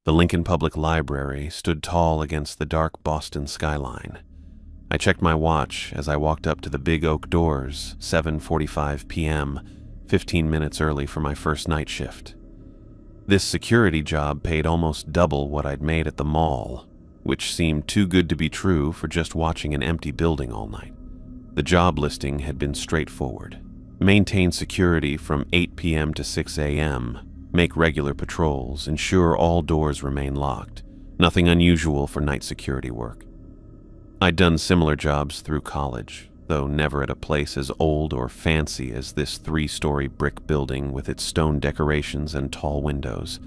The Lincoln Public Library stood tall against the dark Boston skyline. I checked my watch as I walked up to the big oak doors, 7:45 p.m., 15 minutes early for my first night shift. This security job paid almost double what I'd made at the mall, which seemed too good to be true for just watching an empty building all night. The job listing had been straightforward. Maintain security from 8 p.m. to 6 a.m., make regular patrols, ensure all doors remain locked. Nothing unusual for night security work. I'd done similar jobs through college, though never at a place as old or fancy as this 3-story brick building with its stone decorations and tall windows.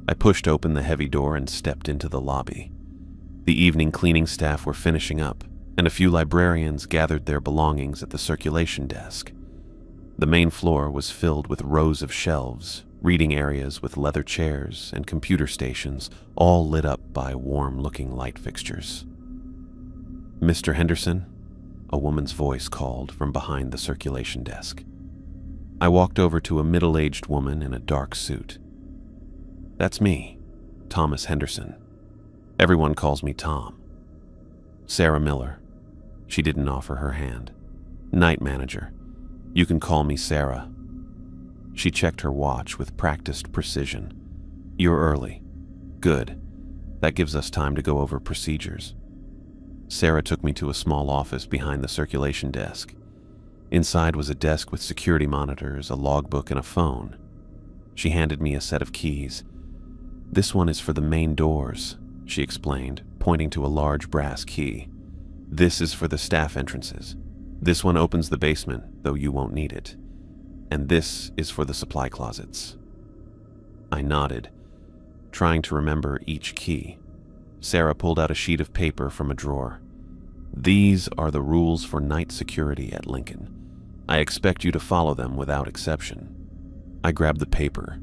I pushed open the heavy door and stepped into the lobby. The evening cleaning staff were finishing up, and a few librarians gathered their belongings at the circulation desk. The main floor was filled with rows of shelves, reading areas with leather chairs, and computer stations, all lit up by warm-looking light fixtures. "Mr. Henderson?" a woman's voice called from behind the circulation desk. I walked over to a middle-aged woman in a dark suit. "That's me, Thomas Henderson. Everyone calls me Tom." "Sarah Miller." She didn't offer her hand. "Night manager. You can call me Sarah." She checked her watch with practiced precision. "You're early. Good. That gives us time to go over procedures." Sarah took me to a small office behind the circulation desk. Inside was a desk with security monitors, a logbook, and a phone. She handed me a set of keys. "This one is for the main doors," she explained, pointing to a large brass key. "This is for the staff entrances. This one opens the basement, though you won't need it. And this is for the supply closets." I nodded, trying to remember each key. Sarah pulled out a sheet of paper from a drawer. "These are the rules for night security at Lincoln. I expect you to follow them without exception." I grabbed the paper.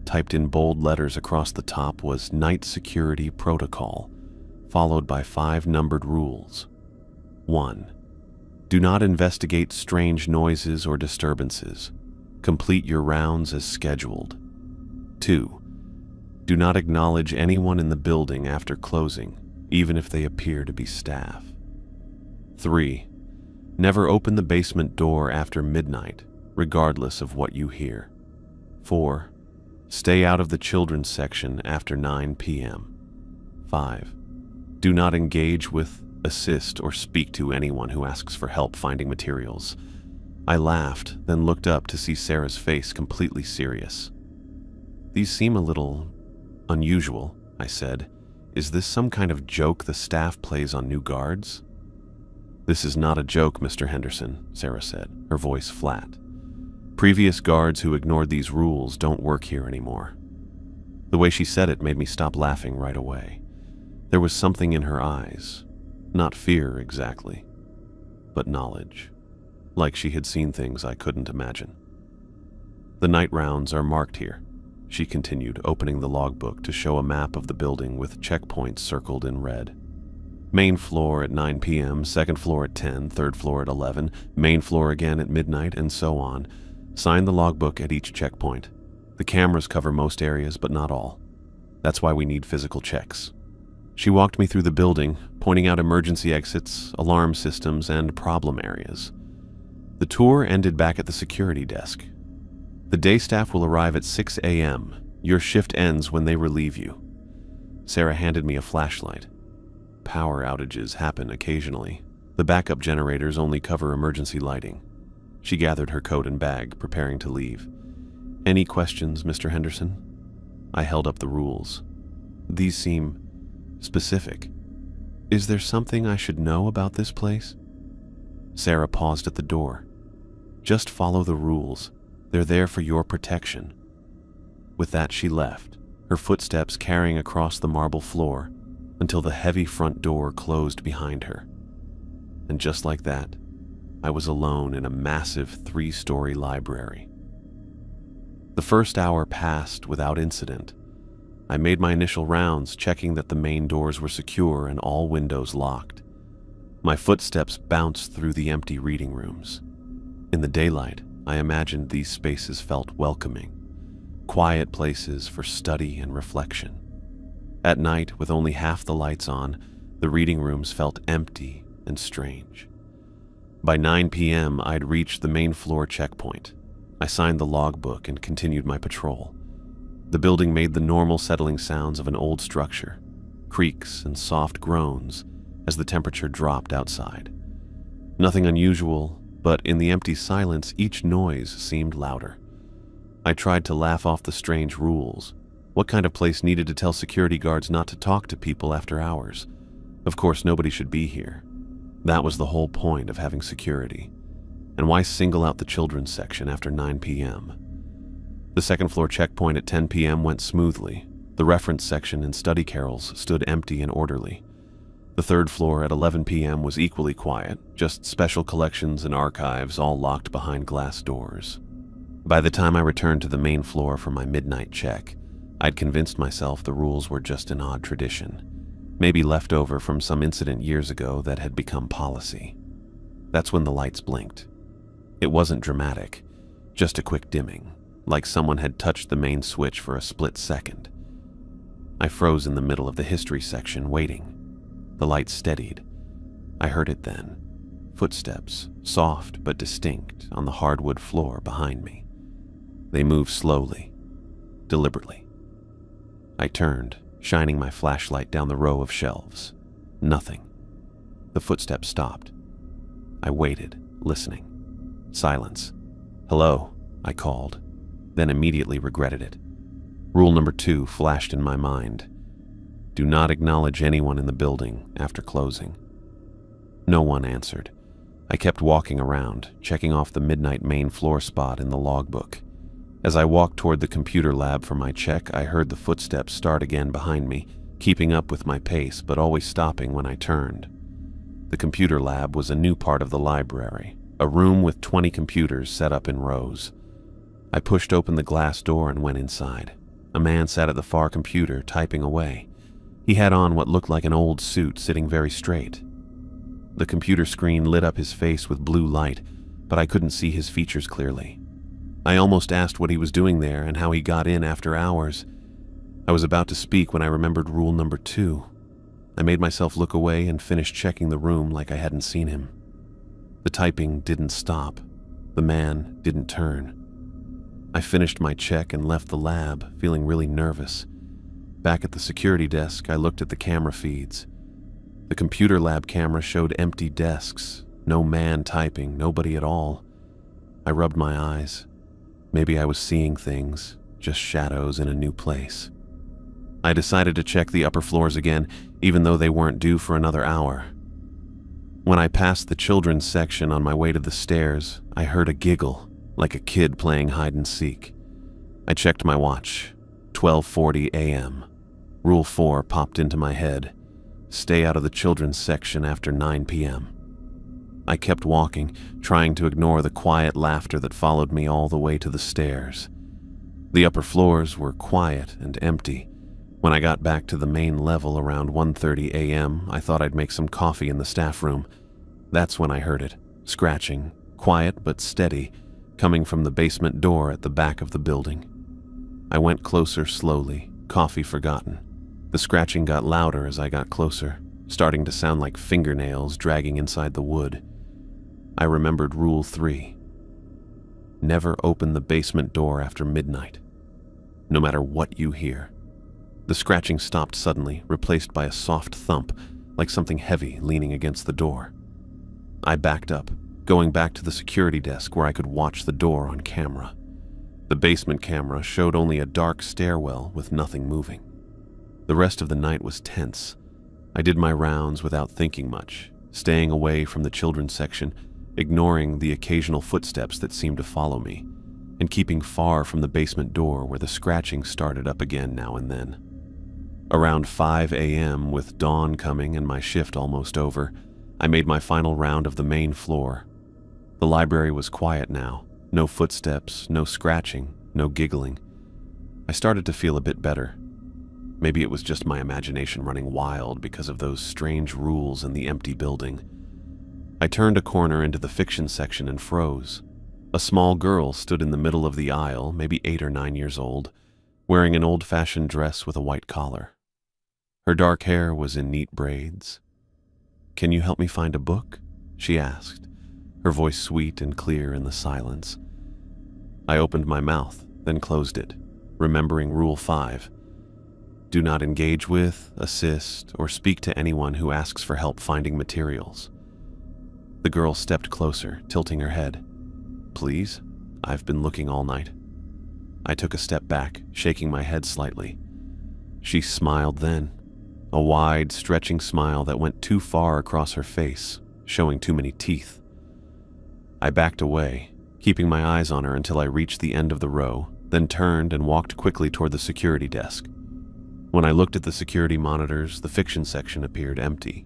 Typed in bold letters across the top was Night Security Protocol, followed by 5 numbered rules. 1. Do not investigate strange noises or disturbances. Complete your rounds as scheduled. 2. Do not acknowledge anyone in the building after closing, even if they appear to be staff. 3. Never open the basement door after midnight, regardless of what you hear. 4. Stay out of the children's section after 9 p.m. 5. Do not engage with, assist, or speak to anyone who asks for help finding materials. I laughed, then looked up to see Sarah's face completely serious. "These seem a little unusual," I said. "Is this some kind of joke the staff plays on new guards?" "This is not a joke, Mr. Henderson," Sarah said, her voice flat. "Previous guards who ignored these rules don't work here anymore." The way she said it made me stop laughing right away. There was something in her eyes. Not fear exactly, but knowledge. Like she had seen things I couldn't imagine. "The night rounds are marked here," she continued, opening the logbook to show a map of the building with checkpoints circled in red. "Main floor at 9 p.m., second floor at 10, third floor at 11, main floor again at midnight, and so on. Sign the logbook at each checkpoint. The cameras cover most areas, but not all. That's why we need physical checks." She walked me through the building, pointing out emergency exits, alarm systems, and problem areas. The tour ended back at the security desk. "The day staff will arrive at 6 a.m. Your shift ends when they relieve you." Sarah handed me a flashlight. "Power outages happen occasionally. The backup generators only cover emergency lighting." She gathered her coat and bag, preparing to leave. "Any questions, Mr. Henderson?" I held up the rules. "These seem specific. Is there something I should know about this place?" Sarah paused at the door. "Just follow the rules. They're there for your protection." With that, she left, her footsteps carrying across the marble floor until the heavy front door closed behind her. And just like that, I was alone in a massive 3-story library. The first hour passed without incident. I made my initial rounds, checking that the main doors were secure and all windows locked. My footsteps bounced through the empty reading rooms. In the daylight, I imagined these spaces felt welcoming, quiet places for study and reflection. At night, with only half the lights on, the reading rooms felt empty and strange. By 9 p.m., I'd reached the main floor checkpoint. I signed the logbook and continued my patrol. The building made the normal settling sounds of an old structure, creaks and soft groans as the temperature dropped outside. Nothing unusual, but in the empty silence, each noise seemed louder. I tried to laugh off the strange rules. What kind of place needed to tell security guards not to talk to people after hours? Of course, nobody should be here. That was the whole point of having security. And why single out the children's section after 9 p.m.? The second floor checkpoint at 10 p.m. went smoothly. The reference section and study carrels stood empty and orderly. The third floor at 11 p.m. was equally quiet, just special collections and archives all locked behind glass doors. By the time I returned to the main floor for my midnight check, I'd convinced myself the rules were just an odd tradition, maybe left over from some incident years ago that had become policy. That's when the lights blinked. It wasn't dramatic, just a quick dimming, like someone had touched the main switch for a split second. I froze in the middle of the history section, waiting. The light steadied. I heard it then. Footsteps, soft but distinct, on the hardwood floor behind me. They moved slowly, deliberately. I turned, shining my flashlight down the row of shelves. Nothing. The footsteps stopped. I waited, listening. Silence. "Hello," I called, then immediately regretted it. Rule number 2 flashed in my mind. Do not acknowledge anyone in the building after closing. No one answered. I kept walking around, checking off the midnight main floor spot in the logbook. As I walked toward the computer lab for my check, I heard the footsteps start again behind me, keeping up with my pace but always stopping when I turned. The computer lab was a new part of the library, a room with 20 computers set up in rows. I pushed open the glass door and went inside. A man sat at the far computer, typing away. He had on what looked like an old suit, sitting very straight. The computer screen lit up his face with blue light, but I couldn't see his features clearly. I almost asked what he was doing there and how he got in after hours. I was about to speak when I remembered rule number 2. I made myself look away and finished checking the room like I hadn't seen him. The typing didn't stop. The man didn't turn. I finished my check and left the lab, feeling really nervous. Back at the security desk, I looked at the camera feeds. The computer lab camera showed empty desks, no man typing, nobody at all. I rubbed my eyes. Maybe I was seeing things, just shadows in a new place. I decided to check the upper floors again, even though they weren't due for another hour. When I passed the children's section on my way to the stairs, I heard a giggle, like a kid playing hide and seek. I checked my watch. 12:40 a.m. Rule 4 popped into my head. Stay out of the children's section after 9 p.m. I kept walking, trying to ignore the quiet laughter that followed me all the way to the stairs. The upper floors were quiet and empty. When I got back to the main level around 1:30 a.m., I thought I'd make some coffee in the staff room. That's when I heard it, scratching, quiet but steady, coming from the basement door at the back of the building. I went closer slowly, coffee forgotten. The scratching got louder as I got closer, starting to sound like fingernails dragging inside the wood. I remembered rule 3. Never open the basement door after midnight, no matter what you hear. The scratching stopped suddenly, replaced by a soft thump, like something heavy leaning against the door. I backed up, going back to the security desk where I could watch the door on camera. The basement camera showed only a dark stairwell with nothing moving. The rest of the night was tense. I did my rounds without thinking much, staying away from the children's section, ignoring the occasional footsteps that seemed to follow me, and keeping far from the basement door where the scratching started up again now and then. Around 5 a.m., with dawn coming and my shift almost over, I made my final round of the main floor. The library was quiet now. No footsteps, no scratching, no giggling. I started to feel a bit better. Maybe it was just my imagination running wild because of those strange rules in the empty building. I turned a corner into the fiction section and froze. A small girl stood in the middle of the aisle, maybe 8 or 9 years old, wearing an old-fashioned dress with a white collar. Her dark hair was in neat braids. "Can you help me find a book?" she asked, her voice sweet and clear in the silence. I opened my mouth, then closed it, remembering Rule 5. Do not engage with, assist, or speak to anyone who asks for help finding materials. The girl stepped closer, tilting her head. "Please? I've been looking all night." I took a step back, shaking my head slightly. She smiled then, a wide, stretching smile that went too far across her face, showing too many teeth. I backed away, keeping my eyes on her until I reached the end of the row, then turned and walked quickly toward the security desk. When I looked at the security monitors, the fiction section appeared empty.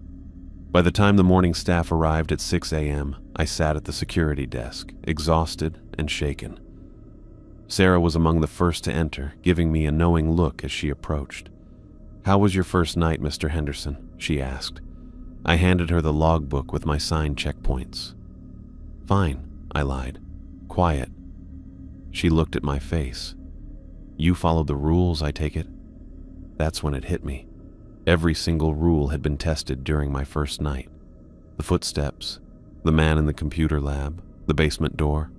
By the time the morning staff arrived at 6 a.m., I sat at the security desk, exhausted and shaken. Sarah was among the first to enter, giving me a knowing look as she approached. "How was your first night, Mr. Henderson?" she asked. I handed her the logbook with my signed checkpoints. "Fine," I lied. "Quiet." She looked at my face. "You followed the rules, I take it?" That's when it hit me. Every single rule had been tested during my first night. The footsteps, the man in the computer lab, the basement door,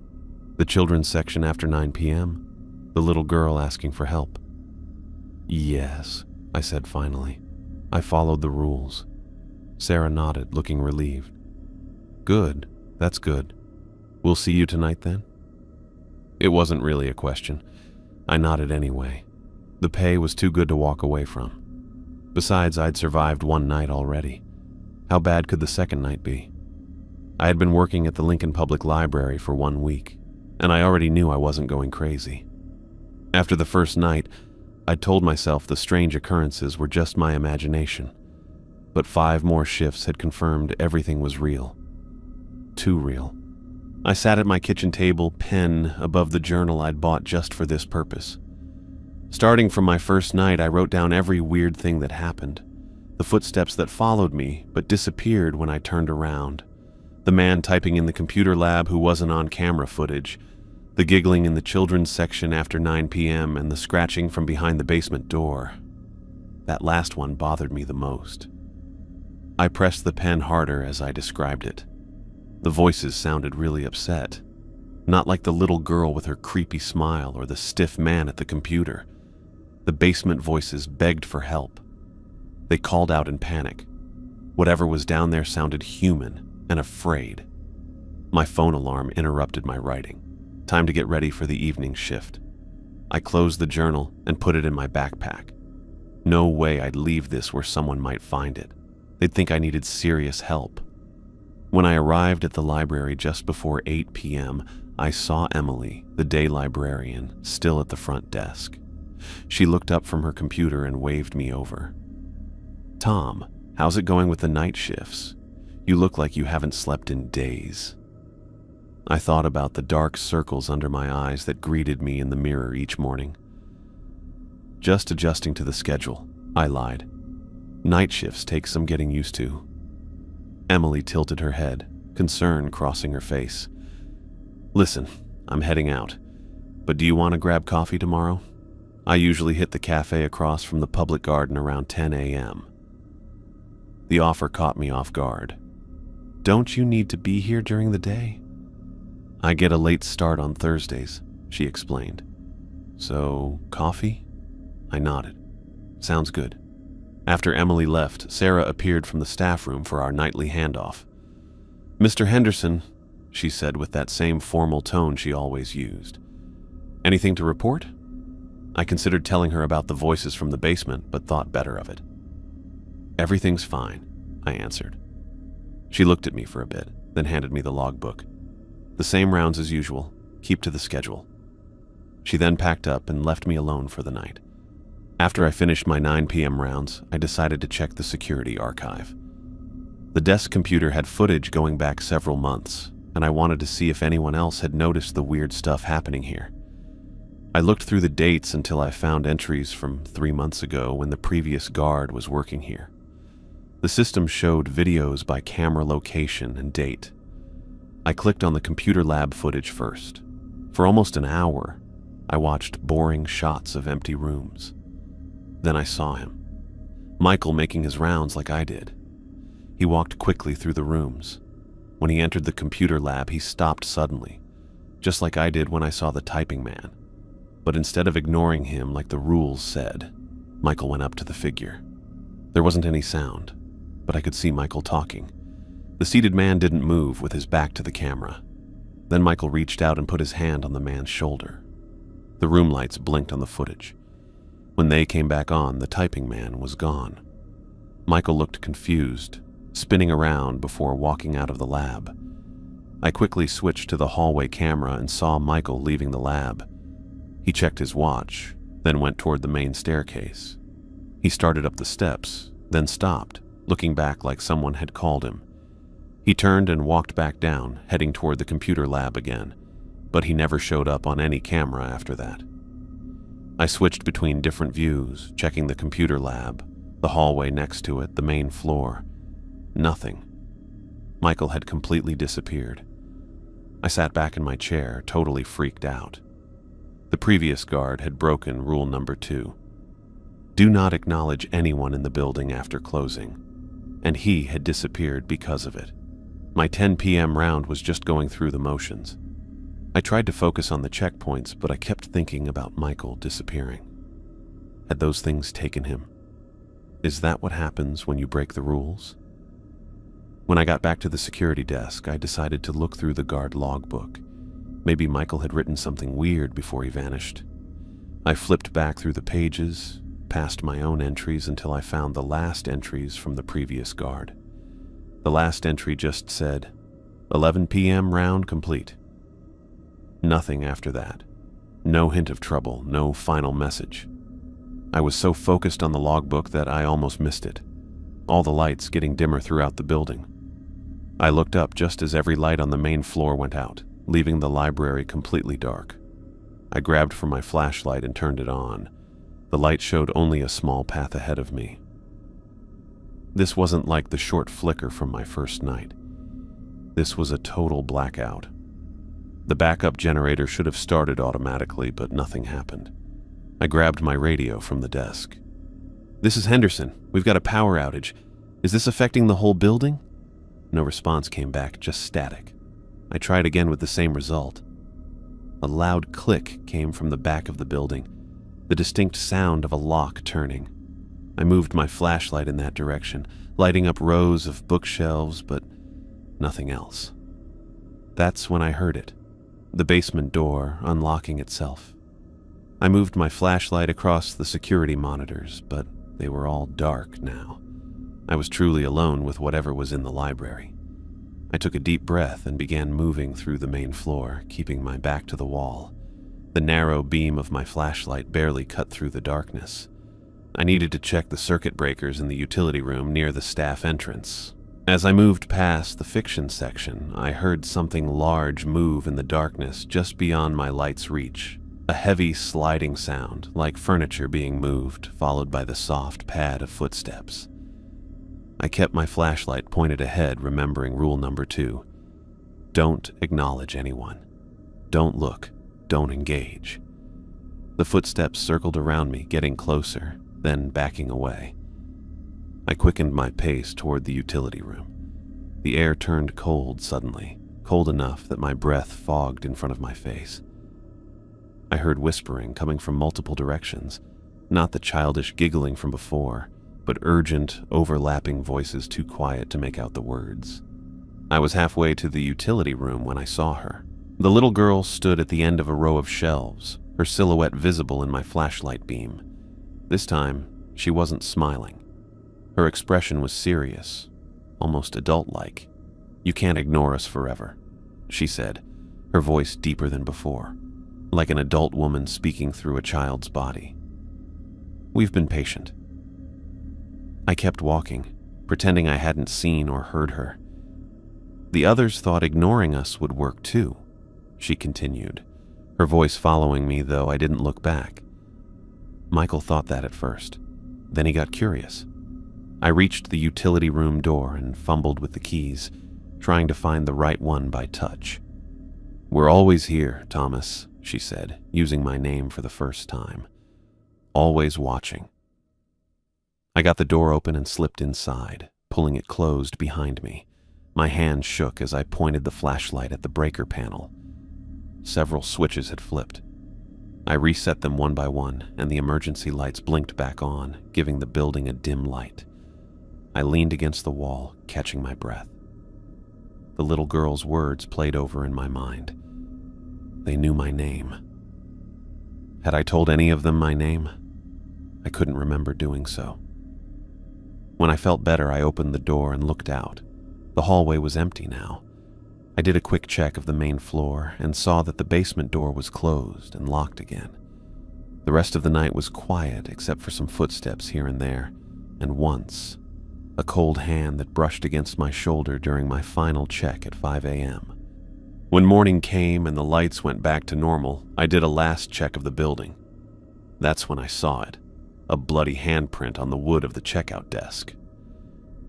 the children's section after 9 p.m., the little girl asking for help. "Yes," I said finally. "I followed the rules." Sarah nodded, looking relieved. "Good, that's good. We'll see you tonight then?" It wasn't really a question. I nodded anyway. The pay was too good to walk away from. Besides, I'd survived one night already. How bad could the second night be? I had been working at the Lincoln Public Library for 1 week, and I already knew I wasn't going crazy. After the first night, I'd told myself the strange occurrences were just my imagination, but 5 more shifts had confirmed everything was real. Too real. I sat at my kitchen table, pen above the journal I'd bought just for this purpose. Starting from my first night, I wrote down every weird thing that happened. The footsteps that followed me, but disappeared when I turned around. The man typing in the computer lab who wasn't on camera footage. The giggling in the children's section after 9 p.m. and the scratching from behind the basement door. That last one bothered me the most. I pressed the pen harder as I described it. The voices sounded really upset. Not like the little girl with her creepy smile or the stiff man at the computer. The basement voices begged for help. They called out in panic. Whatever was down there sounded human and afraid. My phone alarm interrupted my writing. Time to get ready for the evening shift. I closed the journal and put it in my backpack. No way I'd leave this where someone might find it. They'd think I needed serious help. When I arrived at the library just before 8 p.m., I saw Emily, the day librarian, still at the front desk. She looked up from her computer and waved me over. "Tom, how's it going with the night shifts? You look like you haven't slept in days." I thought about the dark circles under my eyes that greeted me in the mirror each morning. "Just adjusting to the schedule," I lied. "Night shifts take some getting used to." Emily tilted her head, concern crossing her face. "Listen, I'm heading out, but do you want to grab coffee tomorrow? I usually hit the cafe across from the public garden around 10 a.m. The offer caught me off guard. "Don't you need to be here during the day?" "I get a late start on Thursdays," she explained. "So, coffee?" I nodded. "Sounds good." After Emily left, Sarah appeared from the staff room for our nightly handoff. "Mr. Henderson," she said with that same formal tone she always used. "Anything to report?" I considered telling her about the voices from the basement, but thought better of it. "Everything's fine," I answered. She looked at me for a bit, then handed me the logbook. "The same rounds as usual. Keep to the schedule." She then packed up and left me alone for the night. After I finished my 9 p.m. rounds, I decided to check the security archive. The desk computer had footage going back several months, and I wanted to see if anyone else had noticed the weird stuff happening here. I looked through the dates until I found entries from 3 months ago when the previous guard was working here. The system showed videos by camera location and date. I clicked on the computer lab footage first. For almost an hour, I watched boring shots of empty rooms. Then I saw him. Michael making his rounds like I did. He walked quickly through the rooms. When he entered the computer lab, he stopped suddenly, just like I did when I saw the typing man. But instead of ignoring him like the rules said, Michael went up to the figure. There wasn't any sound, but I could see Michael talking. The seated man didn't move with his back to the camera. Then Michael reached out and put his hand on the man's shoulder. The room lights blinked on the footage. When they came back on, the typing man was gone. Michael looked confused, spinning around before walking out of the lab. I quickly switched to the hallway camera and saw Michael leaving the lab. He checked his watch, then went toward the main staircase. He started up the steps, then stopped, looking back like someone had called him. He turned and walked back down, heading toward the computer lab again, but he never showed up on any camera after that. I switched between different views, checking the computer lab, the hallway next to it, the main floor. Nothing. Michael had completely disappeared. I sat back in my chair, totally freaked out. The previous guard had broken rule number 2. Do not acknowledge anyone in the building after closing, and he had disappeared because of it. My 10 p.m. round was just going through the motions. I tried to focus on the checkpoints, but I kept thinking about Michael disappearing. Had those things taken him? Is that what happens when you break the rules? When I got back to the security desk, I decided to look through the guard logbook. Maybe Michael had written something weird before he vanished. I flipped back through the pages, past my own entries until I found the last entries from the previous guard. The last entry just said, 11 p.m. round complete. Nothing after that. No hint of trouble, no final message. I was so focused on the logbook that I almost missed it, all the lights getting dimmer throughout the building. I looked up just as every light on the main floor went out, leaving the library completely dark. I grabbed for my flashlight and turned it on. The light showed only a small path ahead of me. This wasn't like the short flicker from my first night. This was a total blackout. The backup generator should have started automatically, but nothing happened. I grabbed my radio from the desk. "This is Henderson. We've got a power outage. Is this affecting the whole building?" No response came back, just static. I tried again with the same result. A loud click came from the back of the building, the distinct sound of a lock turning. I moved my flashlight in that direction, lighting up rows of bookshelves, but nothing else. That's when I heard it, the basement door unlocking itself. I moved my flashlight across the security monitors, but they were all dark now. I was truly alone with whatever was in the library. I took a deep breath and began moving through the main floor, keeping my back to the wall. The narrow beam of my flashlight barely cut through the darkness. I needed to check the circuit breakers in the utility room near the staff entrance. As I moved past the fiction section, I heard something large move in the darkness just beyond my light's reach. A heavy sliding sound, like furniture being moved, followed by the soft pad of footsteps. I kept my flashlight pointed ahead, remembering rule number 2. Don't acknowledge anyone. Don't look. Don't engage. The footsteps circled around me, getting closer, then backing away. I quickened my pace toward the utility room. The air turned cold suddenly, cold enough that my breath fogged in front of my face. I heard whispering coming from multiple directions, not the childish giggling from before, but urgent, overlapping voices too quiet to make out the words. I was halfway to the utility room when I saw her. The little girl stood at the end of a row of shelves, her silhouette visible in my flashlight beam. This time, she wasn't smiling. Her expression was serious, almost adult-like. "You can't ignore us forever," she said, her voice deeper than before, like an adult woman speaking through a child's body. "We've been patient." I kept walking, pretending I hadn't seen or heard her. "The others thought ignoring us would work too," she continued, her voice following me, though I didn't look back. Michael thought that at first. Then he got curious. I reached the utility room door and fumbled with the keys, trying to find the right one by touch. "We're always here, Thomas," she said, using my name for the first time. "Always watching." I got the door open and slipped inside, pulling it closed behind me. My hand shook as I pointed the flashlight at the breaker panel. Several switches had flipped. I reset them one by one, and the emergency lights blinked back on, giving the building a dim light. I leaned against the wall, catching my breath. The little girl's words played over in my mind. They knew my name. Had I told any of them my name? I couldn't remember doing so. When I felt better, I opened the door and looked out. The hallway was empty now. I did a quick check of the main floor and saw that the basement door was closed and locked again. The rest of the night was quiet except for some footsteps here and there, and once, a cold hand that brushed against my shoulder during my final check at 5 a.m. When morning came and the lights went back to normal, I did a last check of the building. That's when I saw it, a bloody handprint on the wood of the checkout desk.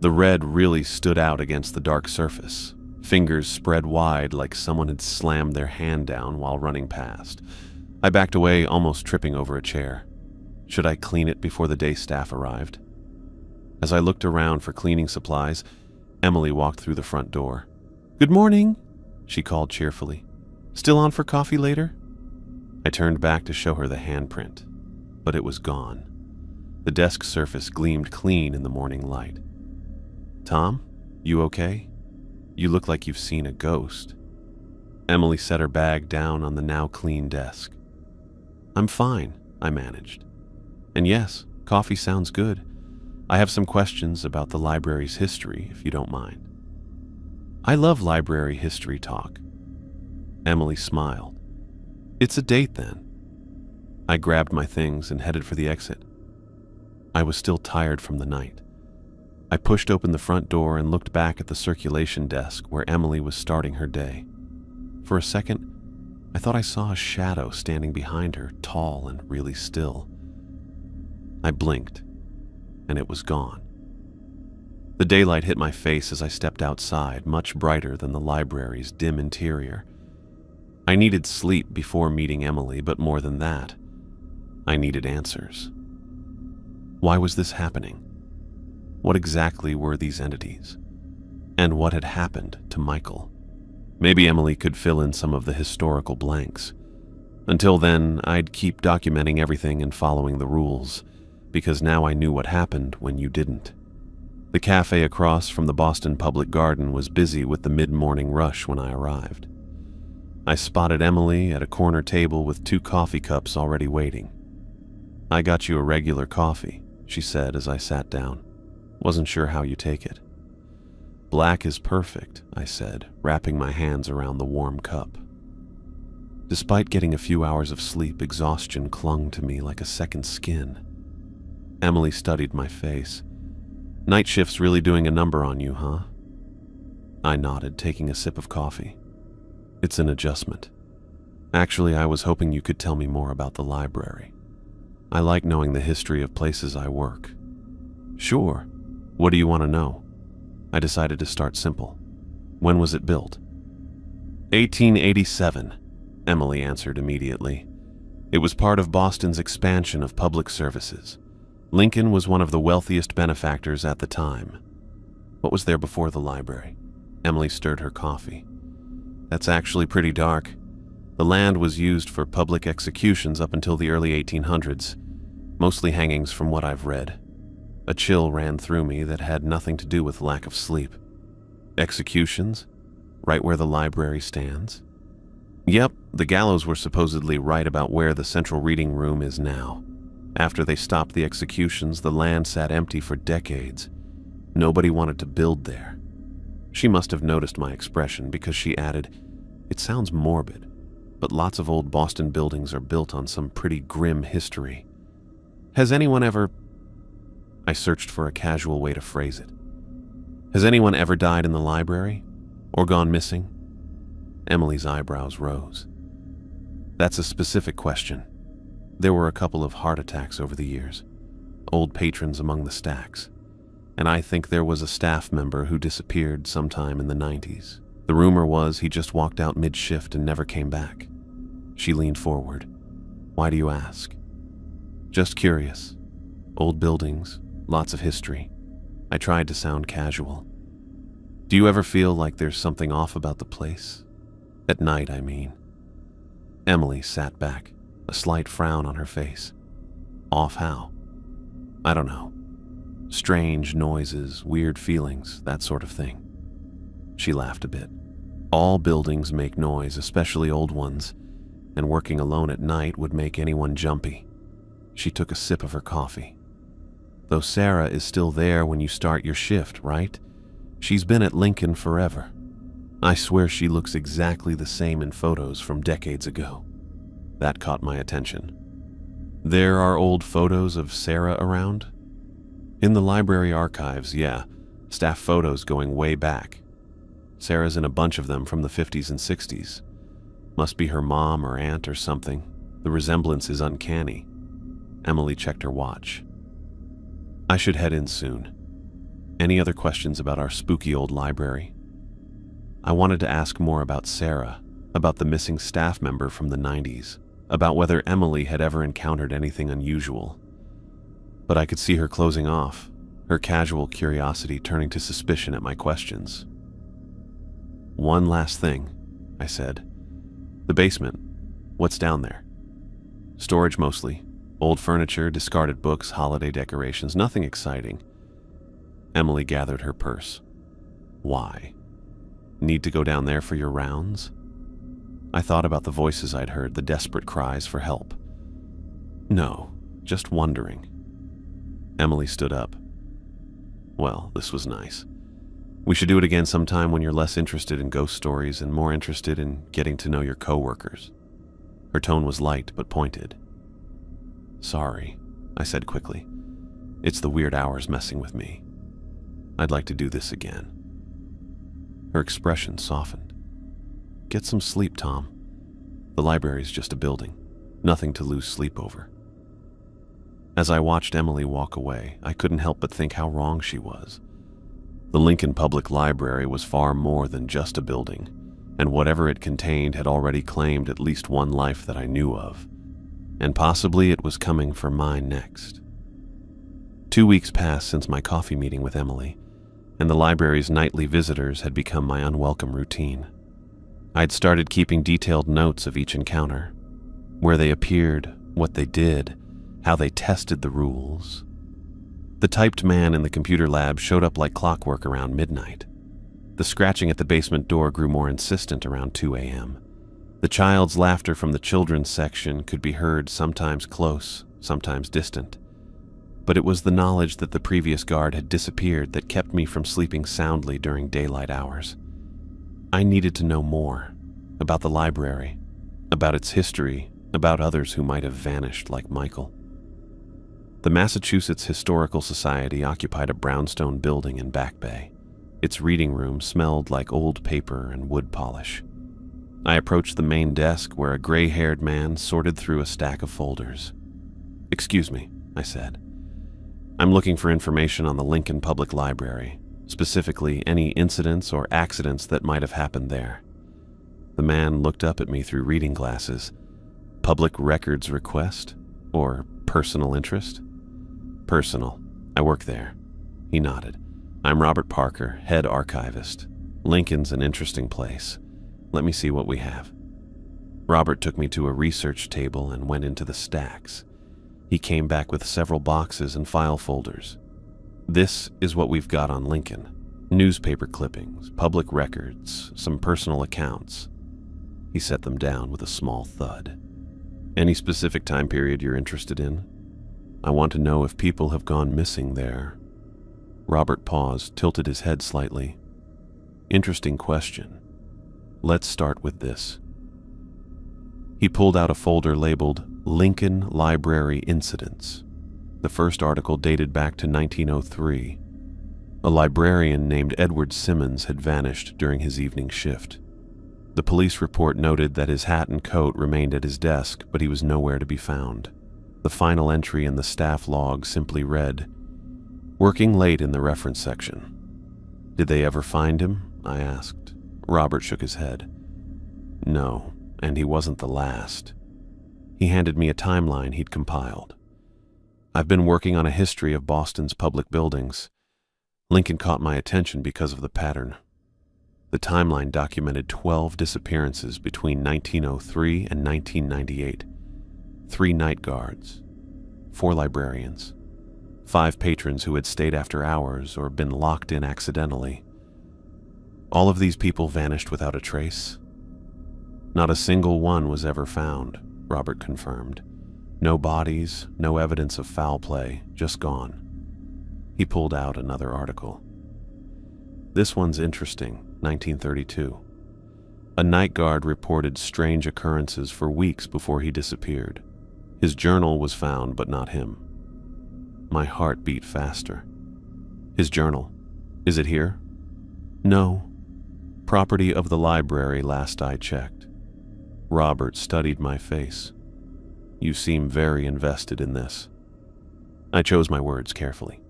The red really stood out against the dark surface. Fingers spread wide like someone had slammed their hand down while running past. I backed away, almost tripping over a chair. Should I clean it before the day staff arrived? As I looked around for cleaning supplies, Emily walked through the front door. "Good morning," she called cheerfully. "Still on for coffee later?" I turned back to show her the handprint, but it was gone. The desk surface gleamed clean in the morning light. "Tom, you okay? You look like you've seen a ghost." Emily set her bag down on the now clean desk. "I'm fine," I managed. "And yes, coffee sounds good. I have some questions about the library's history, if you don't mind." "I love library history talk." Emily smiled. "It's a date then." I grabbed my things and headed for the exit. I was still tired from the night. I pushed open the front door and looked back at the circulation desk where Emily was starting her day. For a second, I thought I saw a shadow standing behind her, tall and really still. I blinked, and it was gone. The daylight hit my face as I stepped outside, much brighter than the library's dim interior. I needed sleep before meeting Emily, but more than that, I needed answers. Why was this happening? What exactly were these entities? And what had happened to Michael? Maybe Emily could fill in some of the historical blanks. Until then, I'd keep documenting everything and following the rules, because now I knew what happened when you didn't. The cafe across from the Boston Public Garden was busy with the mid-morning rush when I arrived. I spotted Emily at a corner table with 2 coffee cups already waiting. "I got you a regular coffee," she said as I sat down. "Wasn't sure how you take it." "Black is perfect," I said, wrapping my hands around the warm cup. Despite getting a few hours of sleep, exhaustion clung to me like a second skin. Emily studied my face. "Night shift's really doing a number on you, huh?" I nodded, taking a sip of coffee. "It's an adjustment. Actually, I was hoping you could tell me more about the library. I like knowing the history of places I work." "Sure. What do you want to know?" I decided to start simple. "When was it built?" 1887, Emily answered immediately. "It was part of Boston's expansion of public services. Lincoln was one of the wealthiest benefactors at the time." "What was there before the library?" Emily stirred her coffee. "That's actually pretty dark. The land was used for public executions up until the early 1800s, mostly hangings from what I've read." A chill ran through me that had nothing to do with lack of sleep. "Executions? Right where the library stands?" "Yep, the gallows were supposedly right about where the central reading room is now. After they stopped the executions, the land sat empty for decades. Nobody wanted to build there." She must have noticed my expression because she added, "It sounds morbid, but lots of old Boston buildings are built on some pretty grim history. Has anyone ever—" I searched for a casual way to phrase it. "Has anyone ever died in the library? Or gone missing?" Emily's eyebrows rose. "That's a specific question. There were a couple of heart attacks over the years, old patrons among the stacks, and I think there was a staff member who disappeared sometime in the 90s. The rumor was he just walked out mid-shift and never came back." She leaned forward. "Why do you ask?" "Just curious. Old buildings, lots of history. I tried to sound casual. Do you ever feel like there's something off about the place? At night, I mean. Emily sat back, a slight frown on her face. Off how? I don't know. Strange noises, weird feelings, that sort of thing. She laughed a bit. All buildings make noise, especially old ones, and working alone at night would make anyone jumpy. She took a sip of her coffee. Though Sarah is still there when you start your shift, right? She's been at Lincoln forever. I swear she looks exactly the same in photos from decades ago. That caught my attention. There are old photos of Sarah around? In the library archives, yeah. Staff photos going way back. Sarah's in a bunch of them from the 50s and 60s. Must be her mom or aunt or something. The resemblance is uncanny. Emily checked her watch. I should head in soon. Any other questions about our spooky old library? I wanted to ask more about Sarah, about the missing staff member from the 90s, about whether Emily had ever encountered anything unusual. But I could see her closing off, her casual curiosity turning to suspicion at my questions. One last thing, I said. The basement. What's down there? Storage mostly. Old furniture, discarded books, holiday decorations, nothing exciting. Emily gathered her purse. Why? Need to go down there for your rounds? I thought about the voices I'd heard, the desperate cries for help. No, just wondering. Emily stood up. Well, this was nice. We should do it again sometime when you're less interested in ghost stories and more interested in getting to know your coworkers. Her tone was light but pointed. Sorry, I said quickly. It's the weird hours messing with me. I'd like to do this again. Her expression softened. Get some sleep, Tom. The library's just a building. Nothing to lose sleep over. As I watched Emily walk away, I couldn't help but think how wrong she was. The Lincoln Public Library was far more than just a building, and whatever it contained had already claimed at least one life that I knew of, and possibly it was coming for mine next. 2 weeks passed since my coffee meeting with Emily, and the library's nightly visitors had become my unwelcome routine. I'd started keeping detailed notes of each encounter, where they appeared, what they did, how they tested the rules. The typed man in the computer lab showed up like clockwork around midnight. The scratching at the basement door grew more insistent around 2 a.m. The child's laughter from the children's section could be heard, sometimes close, sometimes distant. But it was the knowledge that the previous guard had disappeared that kept me from sleeping soundly during daylight hours. I needed to know more about the library, about its history, about others who might have vanished like Michael. The Massachusetts Historical Society occupied a brownstone building in Back Bay. Its reading room smelled like old paper and wood polish. I approached the main desk where a gray-haired man sorted through a stack of folders. "Excuse me," I said. "I'm looking for information on the Lincoln Public Library, specifically any incidents or accidents that might have happened there." The man looked up at me through reading glasses. "Public records request? Or personal interest?" "Personal. I work there." He nodded. "I'm Robert Parker, head archivist. Lincoln's an interesting place. Let me see what we have." Robert took me to a research table and went into the stacks. He came back with several boxes and file folders. "This is what we've got on Lincoln. Newspaper clippings, public records, some personal accounts." He set them down with a small thud. "Any specific time period you're interested in? I want to know if people have gone missing there." Robert paused, tilted his head slightly. "Interesting question. Let's start with this." He pulled out a folder labeled Lincoln Library Incidents. The first article dated back to 1903. A librarian named Edward Simmons had vanished during his evening shift. The police report noted that his hat and coat remained at his desk, but he was nowhere to be found. The final entry in the staff log simply read, "Working late in the reference section." "Did they ever find him?" I asked. Robert shook his head. "No, and he wasn't the last." He handed me a timeline he'd compiled. I've been working on a history of Boston's public buildings. Lincoln caught my attention because of the pattern. The timeline documented 12 disappearances between 1903 and 1998. 3 night guards, 4 librarians, 5 patrons who had stayed after hours or been locked in accidentally. All of these people vanished without a trace. Not a single one was ever found, Robert confirmed. No bodies, no evidence of foul play, just gone. He pulled out another article. This one's interesting, 1932. A night guard reported strange occurrences for weeks before he disappeared. His journal was found, but not him. My heart beat faster. His journal. Is it here? No. Property of the library last I checked. Robert studied my face. You seem very invested in this. I chose my words carefully.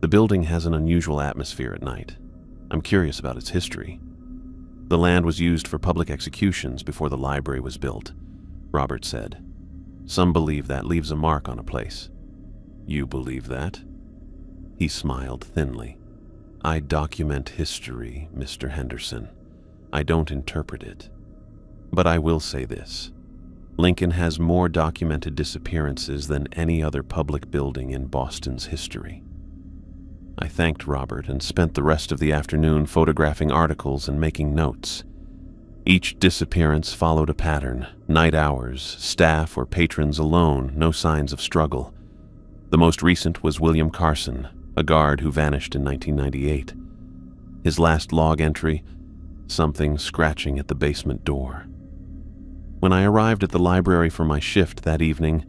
The building has an unusual atmosphere at night. I'm curious about its history. The land was used for public executions before the library was built, Robert said. Some believe that leaves a mark on a place. You believe that? He smiled thinly. I document history, Mr. Henderson. I don't interpret it. But I will say this. Lincoln has more documented disappearances than any other public building in Boston's history. I thanked Robert and spent the rest of the afternoon photographing articles and making notes. Each disappearance followed a pattern: night hours, staff or patrons alone, no signs of struggle. The most recent was William Carson, a guard who vanished in 1998. His last log entry, something scratching at the basement door. When I arrived at the library for my shift that evening,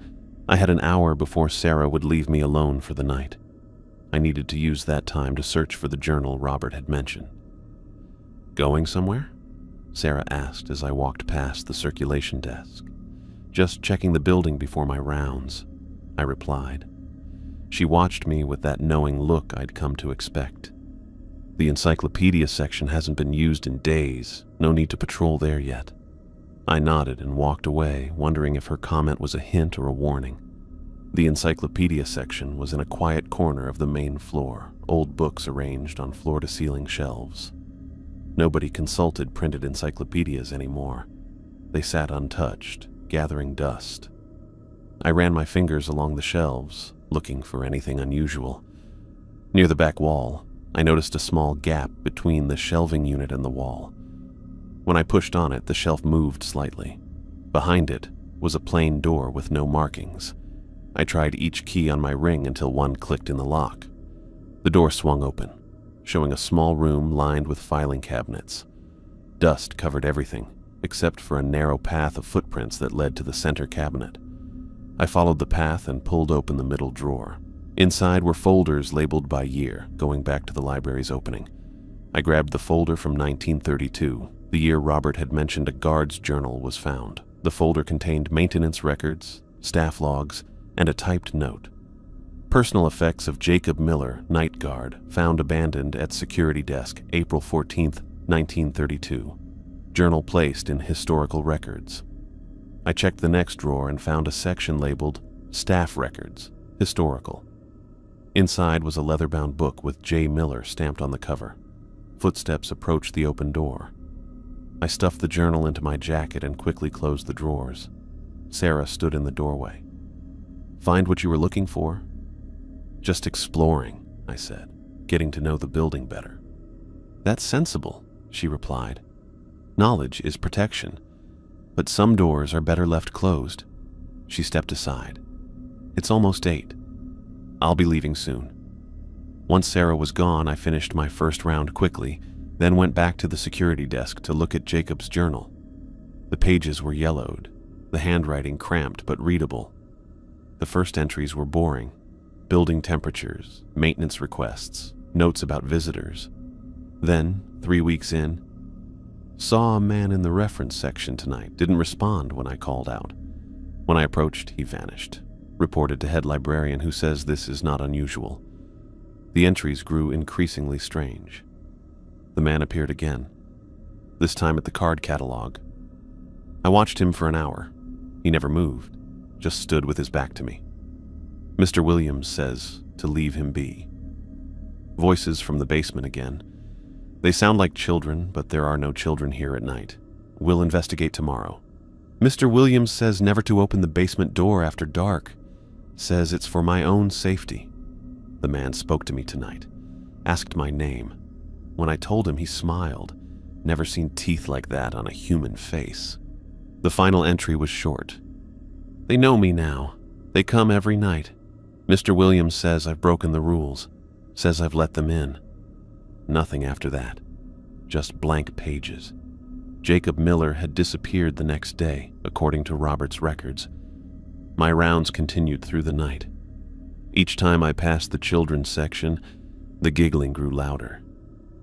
I had an hour before Sarah would leave me alone for the night. I needed to use that time to search for the journal Robert had mentioned. Going somewhere? Sarah asked as I walked past the circulation desk. Just checking the building before my rounds, I replied. She watched me with that knowing look I'd come to expect. The encyclopedia section hasn't been used in days, no need to patrol there yet. I nodded and walked away, wondering if her comment was a hint or a warning. The encyclopedia section was in a quiet corner of the main floor, old books arranged on floor-to-ceiling shelves. Nobody consulted printed encyclopedias anymore. They sat untouched, gathering dust. I ran my fingers along the shelves, looking for anything unusual. Near the back wall, I noticed a small gap between the shelving unit and the wall. When I pushed on it, the shelf moved slightly. Behind it was a plain door with no markings. I tried each key on my ring until one clicked in the lock. The door swung open, showing a small room lined with filing cabinets. Dust covered everything, except for a narrow path of footprints that led to the center cabinet. I followed the path and pulled open the middle drawer. Inside were folders labeled by year, going back to the library's opening. I grabbed the folder from 1932, the year Robert had mentioned a guard's journal was found. The folder contained maintenance records, staff logs, and a typed note. Personal effects of Jacob Miller, night guard, found abandoned at security desk, April 14, 1932. Journal placed in historical records. I checked the next drawer and found a section labeled Staff Records, Historical. Inside was a leather-bound book with J. Miller stamped on the cover. Footsteps approached the open door. I stuffed the journal into my jacket and quickly closed the drawers. Sarah stood in the doorway. Find what you were looking for? Just exploring, I said, getting to know the building better. That's sensible, she replied. Knowledge is protection, but some doors are better left closed. She stepped aside. It's almost 8. I'll be leaving soon. Once Sarah was gone, I finished my first round quickly, then went back to the security desk to look at Jacob's journal. The pages were yellowed, the handwriting cramped but readable. The first entries were boring. Building temperatures, maintenance requests, notes about visitors. Then, 3 weeks in, saw a man in the reference section tonight, didn't respond when I called out. When I approached, he vanished. Reported to head librarian, who says this is not unusual. The entries grew increasingly strange. The man appeared again, this time at the card catalog. I watched him for an hour. He never moved, just stood with his back to me. Mr. Williams says to leave him be. Voices from the basement again. They sound like children, but there are no children here at night. We'll investigate tomorrow. Mr. Williams says never to open the basement door after dark. Says it's for my own safety. The man spoke to me tonight. Asked my name. When I told him, he smiled. Never seen teeth like that on a human face. The final entry was short. They know me now. They come every night. Mr. Williams says I've broken the rules. Says I've let them in. Nothing after that. Just blank pages. Jacob Miller had disappeared the next day, according to Robert's records. My rounds continued through the night. Each time I passed the children's section, the giggling grew louder.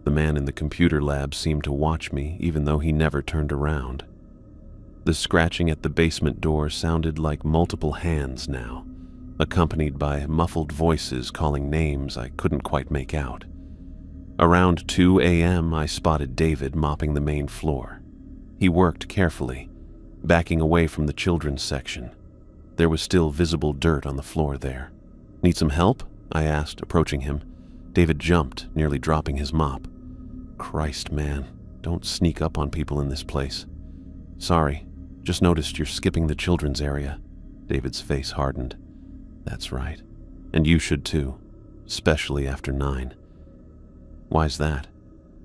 The man in the computer lab seemed to watch me, even though he never turned around. The scratching at the basement door sounded like multiple hands now, accompanied by muffled voices calling names I couldn't quite make out. Around 2 a.m., I spotted David mopping the main floor. He worked carefully, backing away from the children's section. There was still visible dirt on the floor there. Need some help? I asked, approaching him. David jumped, nearly dropping his mop. Christ, man, don't sneak up on people in this place. Sorry, just noticed you're skipping the children's area. David's face hardened. That's right. And you should too, especially after 9. Why's that?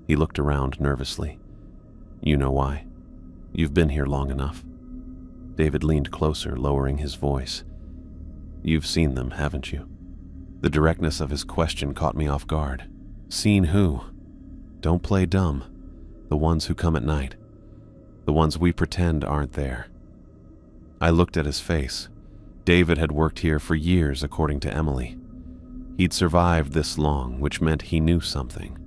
He looked around nervously. You know why. You've been here long enough. David leaned closer, lowering his voice. You've seen them, haven't you? The directness of his question caught me off guard. Seen who? Don't play dumb. The ones who come at night. The ones we pretend aren't there. I looked at his face. David had worked here for years, according to Emily. He'd survived this long, which meant he knew something.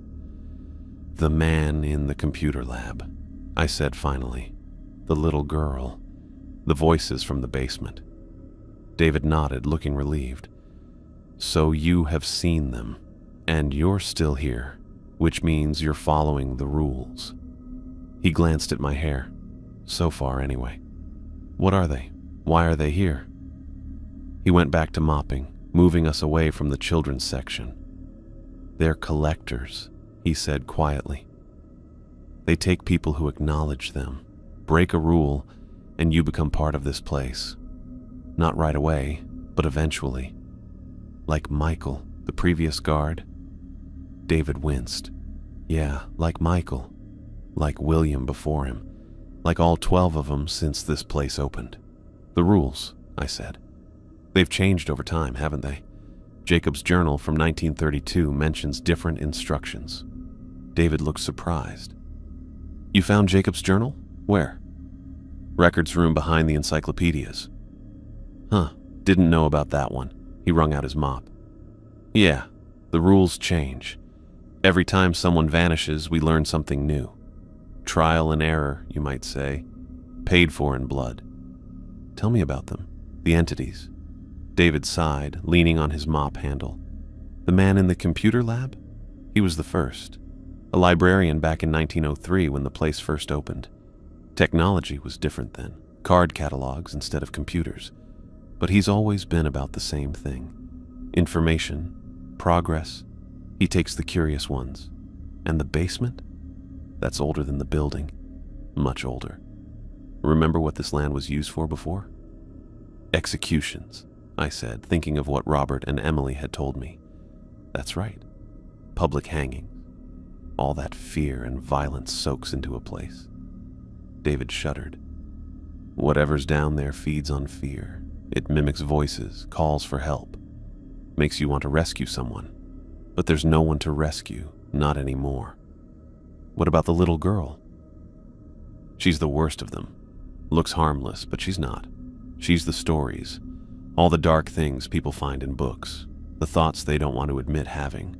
The man in the computer lab, I said finally. The little girl. The voices from the basement. David nodded, looking relieved. So you have seen them, and you're still here, which means you're following the rules. He glanced at my hair. So far, anyway. What are they? Why are they here? He went back to mopping, moving us away from the children's section. They're collectors, he said quietly. They take people who acknowledge them, break a rule, and you become part of this place. Not right away, but eventually. Like Michael, the previous guard. David winced. Yeah, like Michael. Like William before him. Like all 12 of them since this place opened. The rules, I said. They've changed over time, haven't they? Jacob's journal from 1932 mentions different instructions. David looked surprised. You found Jacob's journal? Where? Records room behind the encyclopedias. Huh, didn't know about that one. He wrung out his mop. Yeah, the rules change. Every time someone vanishes, we learn something new. Trial and error, you might say. Paid for in blood. Tell me about them, the entities. David sighed, leaning on his mop handle. The man in the computer lab? He was the first. A librarian back in 1903 when the place first opened. Technology was different then. Card catalogs instead of computers. But he's always been about the same thing. Information, progress. He takes the curious ones. And the basement? That's older than the building. Much older. Remember what this land was used for before? Executions, I said, thinking of what Robert and Emily had told me. That's right. Public hangings. All that fear and violence soaks into a place. David shuddered. Whatever's down there feeds on fear. It mimics voices, calls for help. Makes you want to rescue someone. But there's no one to rescue, not anymore. What about the little girl? She's the worst of them. Looks harmless, but she's not. She's the stories. All the dark things people find in books. The thoughts they don't want to admit having.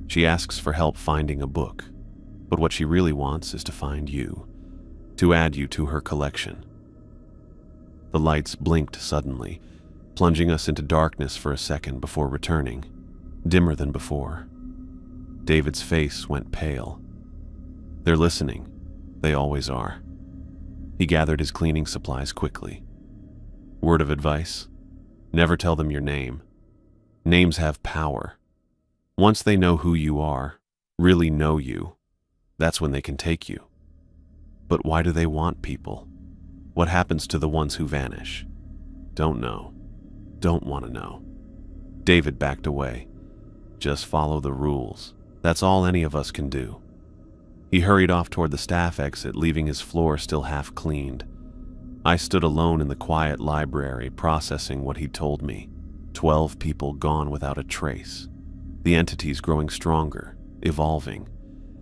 She asks for help finding a book. But what she really wants is to find you. To add you to her collection. The lights blinked suddenly, plunging us into darkness for a second before returning, dimmer than before. David's face went pale. They're listening. They always are. He gathered his cleaning supplies quickly. Word of advice? Never tell them your name. Names have power. Once they know who you are, really know you, that's when they can take you. But why do they want people? What happens to the ones who vanish? Don't know. Don't want to know. David backed away. Just follow the rules. That's all any of us can do. He hurried off toward the staff exit, leaving his floor still half cleaned. I stood alone in the quiet library, processing what he'd told me. 12 people gone without a trace. The entities growing stronger, evolving,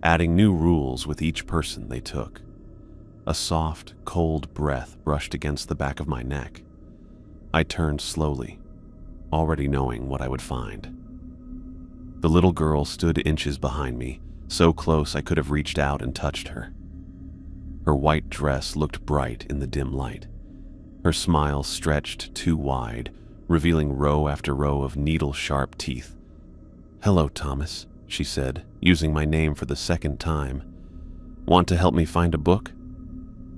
adding new rules with each person they took. A soft, cold breath brushed against the back of my neck. I turned slowly, already knowing what I would find. The little girl stood inches behind me, so close I could have reached out and touched her. Her white dress looked bright in the dim light. Her smile stretched too wide, revealing row after row of needle-sharp teeth. "Hello, Thomas," she said, using my name for the second time. "Want to help me find a book?"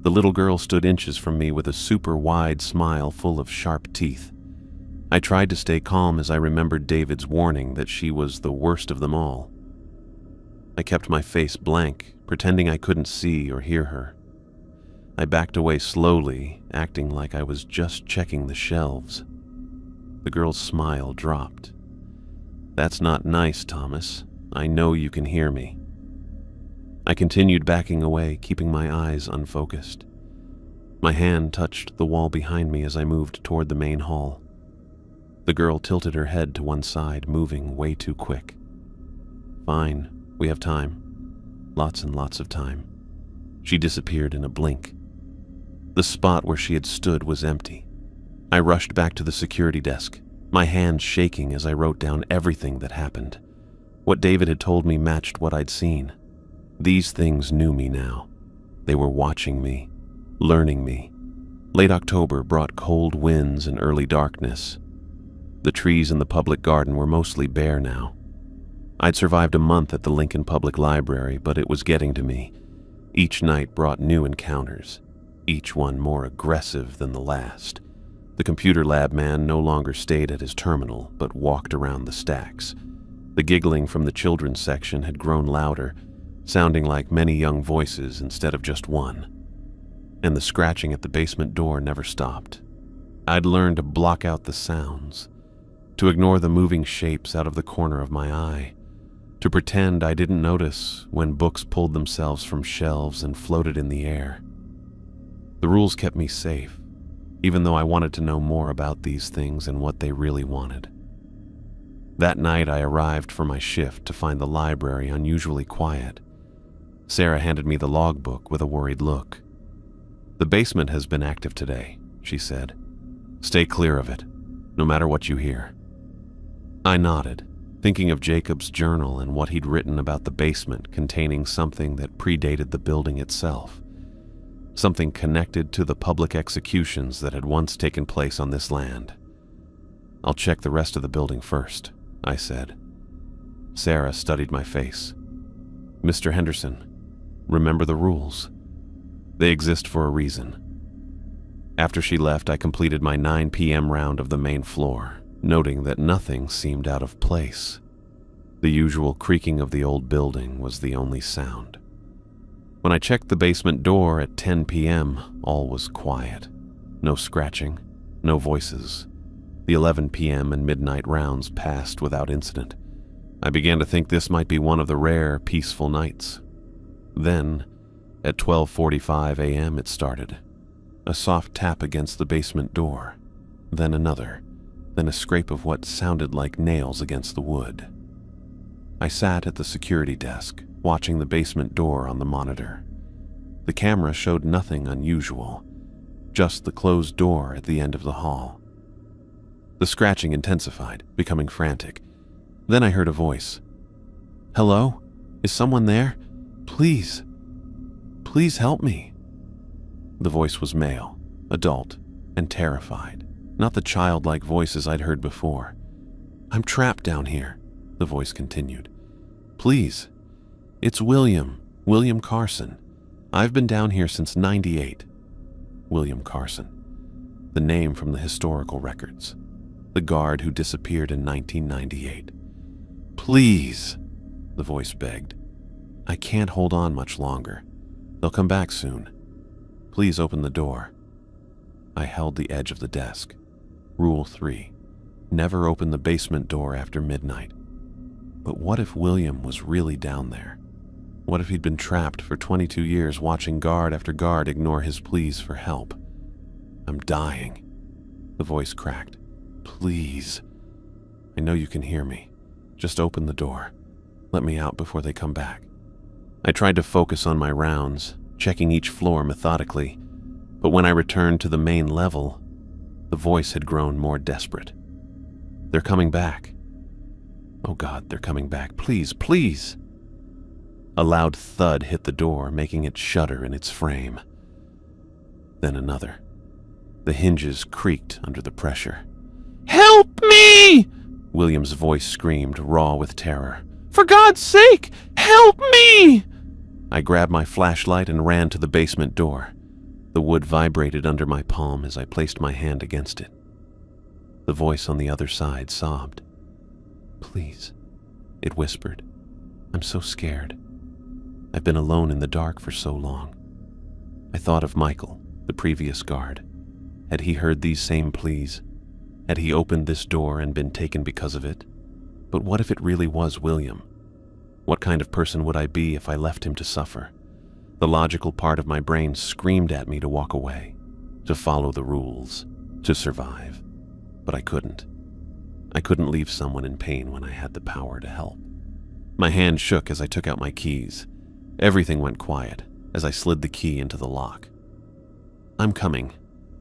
The little girl stood inches from me with a super-wide smile full of sharp teeth. I tried to stay calm as I remembered David's warning that she was the worst of them all. I kept my face blank, pretending I couldn't see or hear her. I backed away slowly, acting like I was just checking the shelves. The girl's smile dropped. "That's not nice, Thomas. I know you can hear me." I continued backing away, keeping my eyes unfocused. My hand touched the wall behind me as I moved toward the main hall. The girl tilted her head to one side, moving way too quick. "Fine, we have time. Lots and lots of time." She disappeared in a blink. The spot where she had stood was empty. I rushed back to the security desk, my hands shaking as I wrote down everything that happened. What David had told me matched what I'd seen. These things knew me now. They were watching me, learning me. Late October brought cold winds and early darkness. The trees in the public garden were mostly bare now. I'd survived a month at the Lincoln Public Library, but it was getting to me. Each night brought new encounters, each one more aggressive than the last. The computer lab man no longer stayed at his terminal, but walked around the stacks. The giggling from the children's section had grown louder, sounding like many young voices instead of just one. And the scratching at the basement door never stopped. I'd learned to block out the sounds, to ignore the moving shapes out of the corner of my eye, to pretend I didn't notice when books pulled themselves from shelves and floated in the air. The rules kept me safe, even though I wanted to know more about these things and what they really wanted. That night I arrived for my shift to find the library unusually quiet. Sarah handed me the logbook with a worried look. "The basement has been active today," she said. "Stay clear of it, no matter what you hear." I nodded, thinking of Jacob's journal and what he'd written about the basement containing something that predated the building itself. Something connected to the public executions that had once taken place on this land. "I'll check the rest of the building first," I said. Sarah studied my face. "Mr. Henderson, remember the rules. They exist for a reason." After she left, I completed my 9 p.m. round of the main floor, noting that nothing seemed out of place. The usual creaking of the old building was the only sound. When I checked the basement door at 10 p.m., all was quiet. No scratching, no voices. The 11 p.m. and midnight rounds passed without incident. I began to think this might be one of the rare, peaceful nights. Then, at 12:45 a.m. it started. A soft tap against the basement door, then another, then a scrape of what sounded like nails against the wood. I sat at the security desk, watching the basement door on the monitor. The camera showed nothing unusual, just the closed door at the end of the hall. The scratching intensified, becoming frantic. Then I heard a voice. "Hello? Is someone there? Please. Please help me." The voice was male, adult, and terrified, not the childlike voices I'd heard before. "I'm trapped down here," the voice continued. "Please. It's William Carson. I've been down here since '98. William Carson. The name from the historical records. the guard who disappeared in 1998. "Please," the voice begged. "I can't hold on much longer. They'll come back soon. Please open the door." I held the edge of the desk. Rule 3. Never open the basement door after midnight. But what if William was really down there? What if he'd been trapped for 22 years watching guard after guard ignore his pleas for help? "I'm dying," the voice cracked. "Please. I know you can hear me. Just open the door. Let me out before they come back." I tried to focus on my rounds, checking each floor methodically, but when I returned to the main level, the voice had grown more desperate. "They're coming back. Oh God, they're coming back. Please, please." A loud thud hit the door, making it shudder in its frame. Then another. The hinges creaked under the pressure. "Help me!" William's voice screamed, raw with terror. "For God's sake, help me!" I grabbed my flashlight and ran to the basement door. The wood vibrated under my palm as I placed my hand against it. The voice on the other side sobbed. "Please," it whispered. "I'm so scared. I've been alone in the dark for so long." I thought of Michael, the previous guard. Had he heard these same pleas? Had he opened this door and been taken because of it? But what if it really was William? What kind of person would I be if I left him to suffer? The logical part of my brain screamed at me to walk away, to follow the rules, to survive. But I couldn't. I couldn't leave someone in pain when I had the power to help. My hand shook as I took out my keys. Everything went quiet as I slid the key into the lock. "I'm coming,"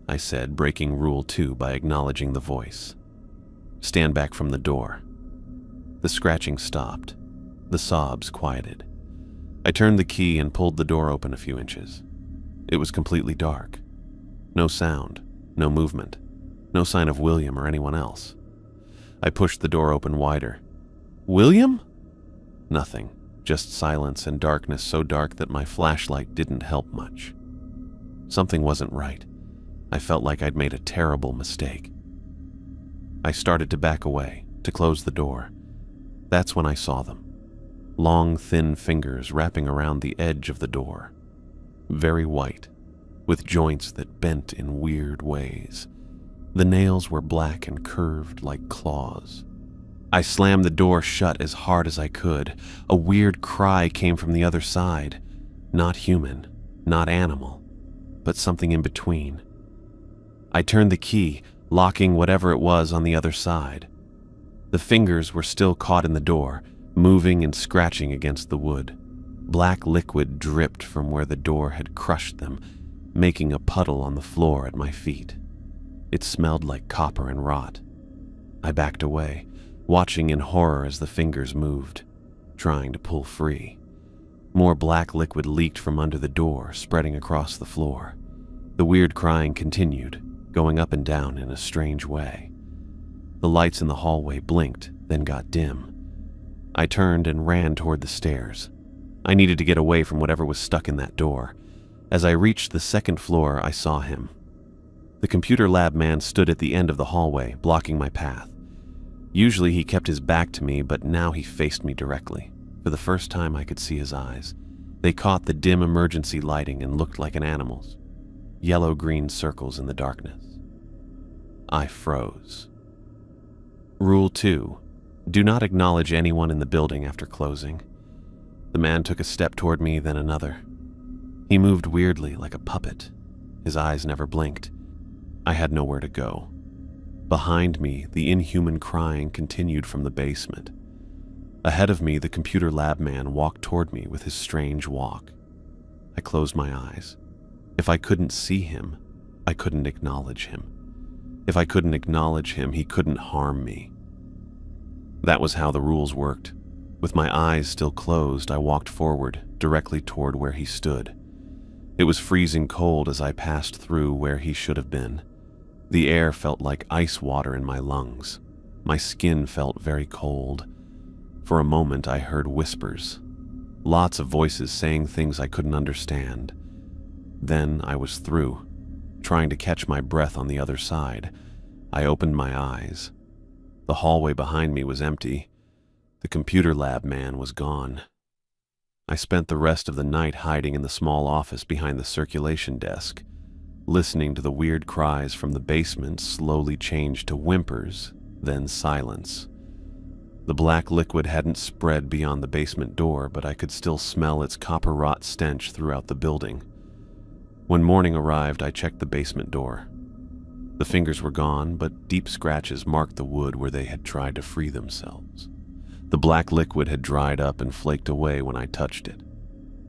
I said, breaking Rule 2 by acknowledging the voice. "Stand back from the door." The scratching stopped. The sobs quieted. I turned the key and pulled the door open a few inches. It was completely dark. No sound, no movement, no sign of William or anyone else. I pushed the door open wider. "William?" Nothing, just silence and darkness so dark that my flashlight didn't help much. Something wasn't right. I felt like I'd made a terrible mistake. I started to back away, to close the door. That's when I saw them. Long, thin fingers wrapping around the edge of the door. Very white, with joints that bent in weird ways. The nails were black and curved like claws. I slammed the door shut as hard as I could. A weird cry came from the other side. Not human, not animal, but something in between. I turned the key, locking whatever it was on the other side. The fingers were still caught in the door, moving and scratching against the wood. Black liquid dripped from where the door had crushed them, making a puddle on the floor at my feet. It smelled like copper and rot. I backed away, watching in horror as the fingers moved, trying to pull free. More black liquid leaked from under the door, spreading across the floor. The weird crying continued, going up and down in a strange way. The lights in the hallway blinked, then got dim. I turned and ran toward the stairs. I needed to get away from whatever was stuck in that door. As I reached the second floor, I saw him. The computer lab man stood at the end of the hallway, blocking my path. Usually he kept his back to me, but now he faced me directly. For the first time I could see his eyes. They caught the dim emergency lighting and looked like an animal's. Yellow-green circles in the darkness. I froze. Rule 2. Do not acknowledge anyone in the building after closing. The man took a step toward me, then another. He moved weirdly like a puppet. His eyes never blinked. I had nowhere to go. Behind me, the inhuman crying continued from the basement. Ahead of me, the computer lab man walked toward me with his strange walk. I closed my eyes. If I couldn't see him, I couldn't acknowledge him. If I couldn't acknowledge him, he couldn't harm me. That was how the rules worked. With my eyes still closed, I walked forward, directly toward where he stood. It was freezing cold as I passed through where he should have been. The air felt like ice water in my lungs. My skin felt very cold. For a moment, I heard whispers. Lots of voices saying things I couldn't understand. Then I was through. Trying to catch my breath on the other side, I opened my eyes. The hallway behind me was empty. The computer lab man was gone. I spent the rest of the night hiding in the small office behind the circulation desk, listening to the weird cries from the basement slowly change to whimpers, then silence. The black liquid hadn't spread beyond the basement door, but I could still smell its copper rot stench throughout the building. When morning arrived, I checked the basement door. The fingers were gone, but deep scratches marked the wood where they had tried to free themselves. The black liquid had dried up and flaked away when I touched it.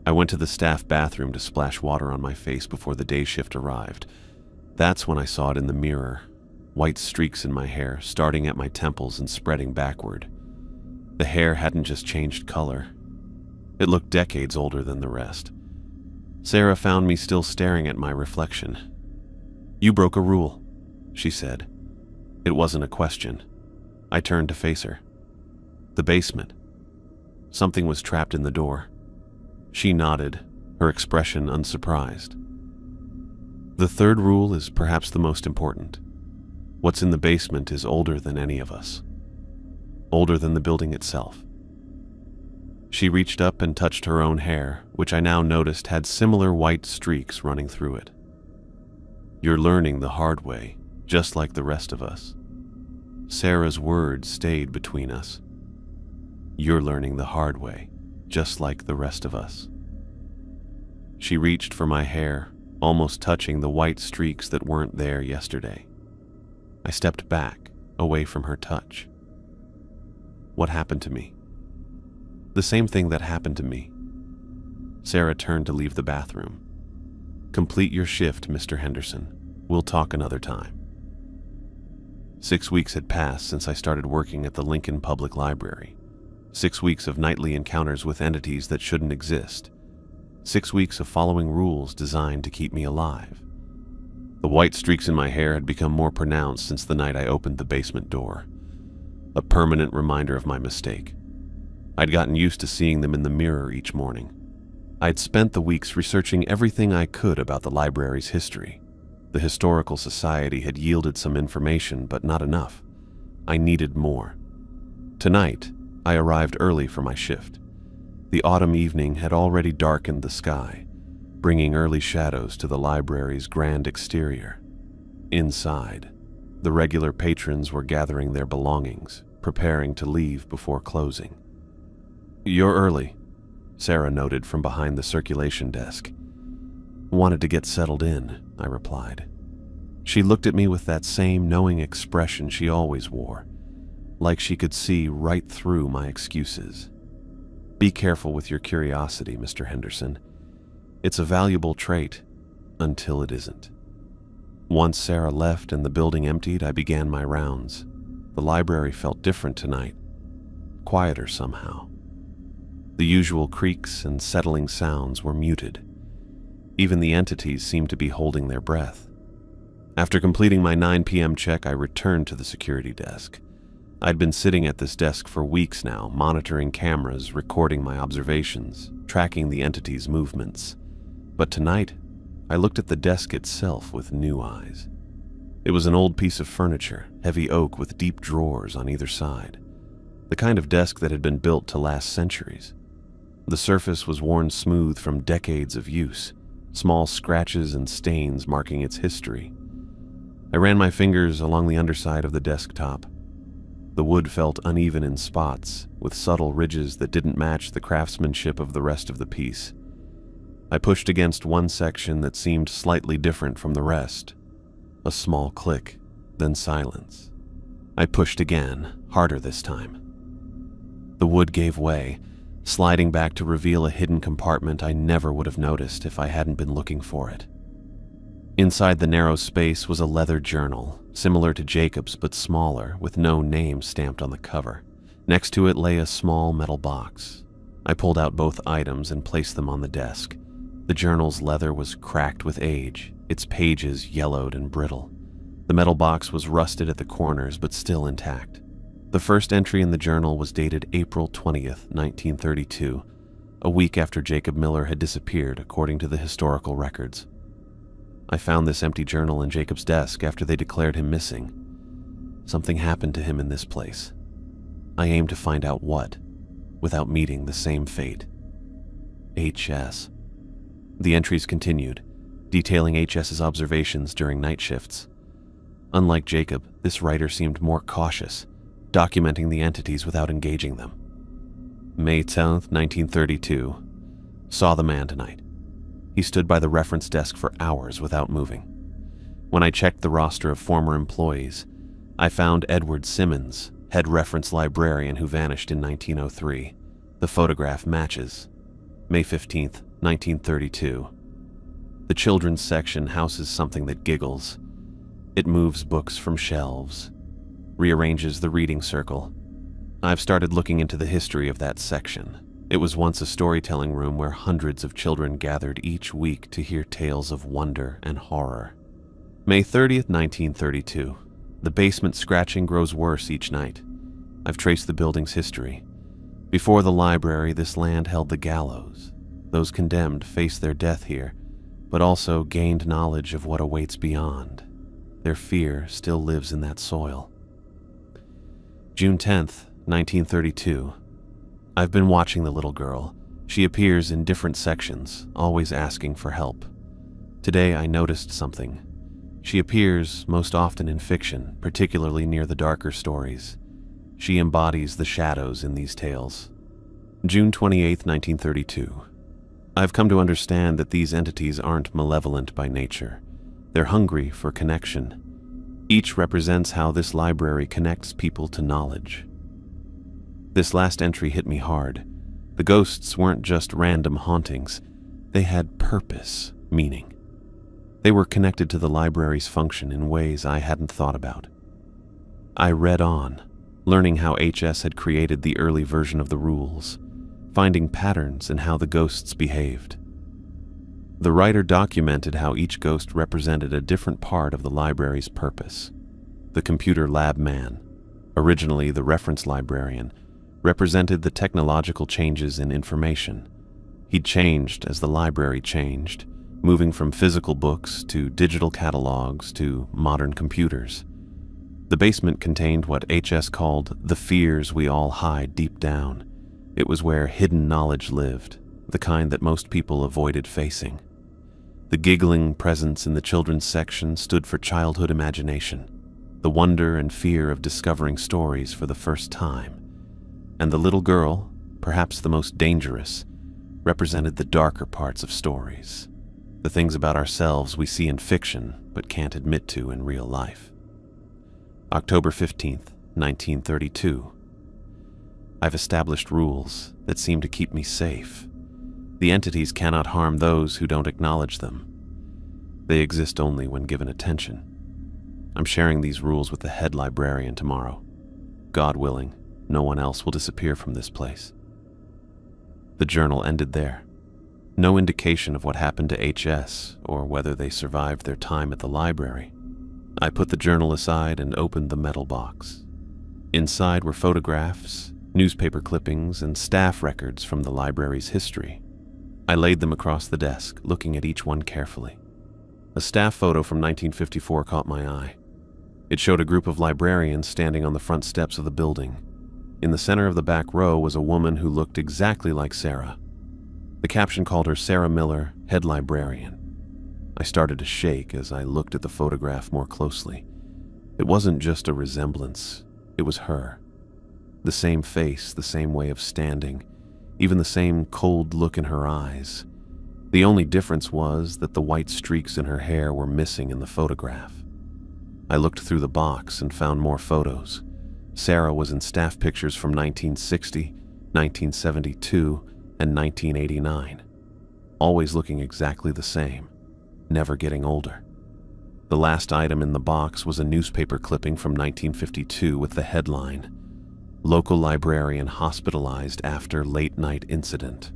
I went to the staff bathroom to splash water on my face before the day shift arrived. That's when I saw it in the mirror. White streaks in my hair, starting at my temples and spreading backward. The hair hadn't just changed color. It looked decades older than the rest. Sarah found me still staring at my reflection. "You broke a rule," she said. It wasn't a question. I turned to face her. The basement. Something was trapped in the door. She nodded, her expression unsurprised. The third rule is perhaps the most important. What's in the basement is older than any of us. Older than the building itself. She reached up and touched her own hair, which I now noticed had similar white streaks running through it. "You're learning the hard way, just like the rest of us." Sarah's words stayed between us. "You're learning the hard way, just like the rest of us." She reached for my hair, almost touching the white streaks that weren't there yesterday. I stepped back, away from her touch. What happened to me? The same thing that happened to me. Sarah turned to leave the bathroom. "Complete your shift, Mr. Henderson. We'll talk another time." 6 weeks had passed since I started working at the Lincoln Public Library. 6 weeks of nightly encounters with entities that shouldn't exist. 6 weeks of following rules designed to keep me alive. The white streaks in my hair had become more pronounced since the night I opened the basement door. A permanent reminder of my mistake. I'd gotten used to seeing them in the mirror each morning. I'd spent the weeks researching everything I could about the library's history. The Historical Society had yielded some information, but not enough. I needed more. Tonight, I arrived early for my shift. The autumn evening had already darkened the sky, bringing early shadows to the library's grand exterior. Inside, the regular patrons were gathering their belongings, preparing to leave before closing. "You're early," Sarah noted from behind the circulation desk. "Wanted to get settled in," I replied. She looked at me with that same knowing expression she always wore, like she could see right through my excuses. "Be careful with your curiosity, Mr. Henderson. It's a valuable trait, until it isn't." Once Sarah left and the building emptied, I began my rounds. The library felt different tonight, quieter somehow. The usual creaks and settling sounds were muted. Even the entities seemed to be holding their breath. After completing my 9 p.m. check, I returned to the security desk. I'd been sitting at this desk for weeks now, monitoring cameras, recording my observations, tracking the entities' movements. But tonight, I looked at the desk itself with new eyes. It was an old piece of furniture, heavy oak with deep drawers on either side. The kind of desk that had been built to last centuries. The surface was worn smooth from decades of use, small scratches and stains marking its history. I ran my fingers along the underside of the desktop. The wood felt uneven in spots, with subtle ridges that didn't match the craftsmanship of the rest of the piece. I pushed against one section that seemed slightly different from the rest. A small click, then silence. I pushed again, harder this time. The wood gave way, sliding back to reveal a hidden compartment I never would have noticed if I hadn't been looking for it. Inside the narrow space was a leather journal, similar to Jacob's but smaller, with no name stamped on the cover. Next to it lay a small metal box. I pulled out both items and placed them on the desk. The journal's leather was cracked with age, its pages yellowed and brittle. The metal box was rusted at the corners but still intact. The first entry in the journal was dated April 20th, 1932, a week after Jacob Miller had disappeared according to the historical records. I found this empty journal in Jacob's desk after they declared him missing. Something happened to him in this place. I aim to find out what, without meeting the same fate. HS. The entries continued, detailing HS's observations during night shifts. Unlike Jacob, this writer seemed more cautious, documenting the entities without engaging them. May 10th, 1932. Saw the man tonight. He stood by the reference desk for hours without moving. When I checked the roster of former employees, I found Edward Simmons, head reference librarian who vanished in 1903. The photograph matches. May 15th, 1932. The children's section houses something that giggles. It moves books from shelves, rearranges the reading circle. I've started looking into the history of that section. It was once a storytelling room where hundreds of children gathered each week to hear tales of wonder and horror. May 30th, 1932. The basement scratching grows worse each night. I've traced the building's history. Before the library, this land held the gallows. Those condemned faced their death here, but also gained knowledge of what awaits beyond. Their fear still lives in that soil. June 10th, 1932. I've been watching the little girl. She appears in different sections, always asking for help. Today I noticed something. She appears most often in fiction, particularly near the darker stories. She embodies the shadows in these tales. June 28th, 1932. I've come to understand that these entities aren't malevolent by nature. They're hungry for connection. Each represents how this library connects people to knowledge. This last entry hit me hard. The ghosts weren't just random hauntings. They had purpose, meaning. They were connected to the library's function in ways I hadn't thought about. I read on, learning how HS had created the early version of the rules, finding patterns in how the ghosts behaved. The writer documented how each ghost represented a different part of the library's purpose. The computer lab man, originally the reference librarian, represented the technological changes in information. He'd changed as the library changed, moving from physical books to digital catalogs to modern computers. The basement contained what HS called the fears we all hide deep down. It was where hidden knowledge lived, the kind that most people avoided facing. The giggling presence in the children's section stood for childhood imagination, the wonder and fear of discovering stories for the first time. And the little girl, perhaps the most dangerous, represented the darker parts of stories, the things about ourselves we see in fiction but can't admit to in real life. October 15th, 1932. I've established rules that seem to keep me safe. The entities cannot harm those who don't acknowledge them. They exist only when given attention. I'm sharing these rules with the head librarian tomorrow. God willing, no one else will disappear from this place. The journal ended there. No indication of what happened to HS or whether they survived their time at the library. I put the journal aside and opened the metal box. Inside were photographs, newspaper clippings, and staff records from the library's history. I laid them across the desk, looking at each one carefully. A staff photo from 1954 caught my eye. It showed a group of librarians standing on the front steps of the building. In the center of the back row was a woman who looked exactly like Sarah. The caption called her Sarah Miller, head librarian. I started to shake as I looked at the photograph more closely. It wasn't just a resemblance, it was her. The same face, the same way of standing, even the same cold look in her eyes. The only difference was that the white streaks in her hair were missing in the photograph. I looked through the box and found more photos. Sarah was in staff pictures from 1960, 1972, and 1989, always looking exactly the same, never getting older. The last item in the box was a newspaper clipping from 1952 with the headline, "Local Librarian Hospitalized After Late-Night Incident."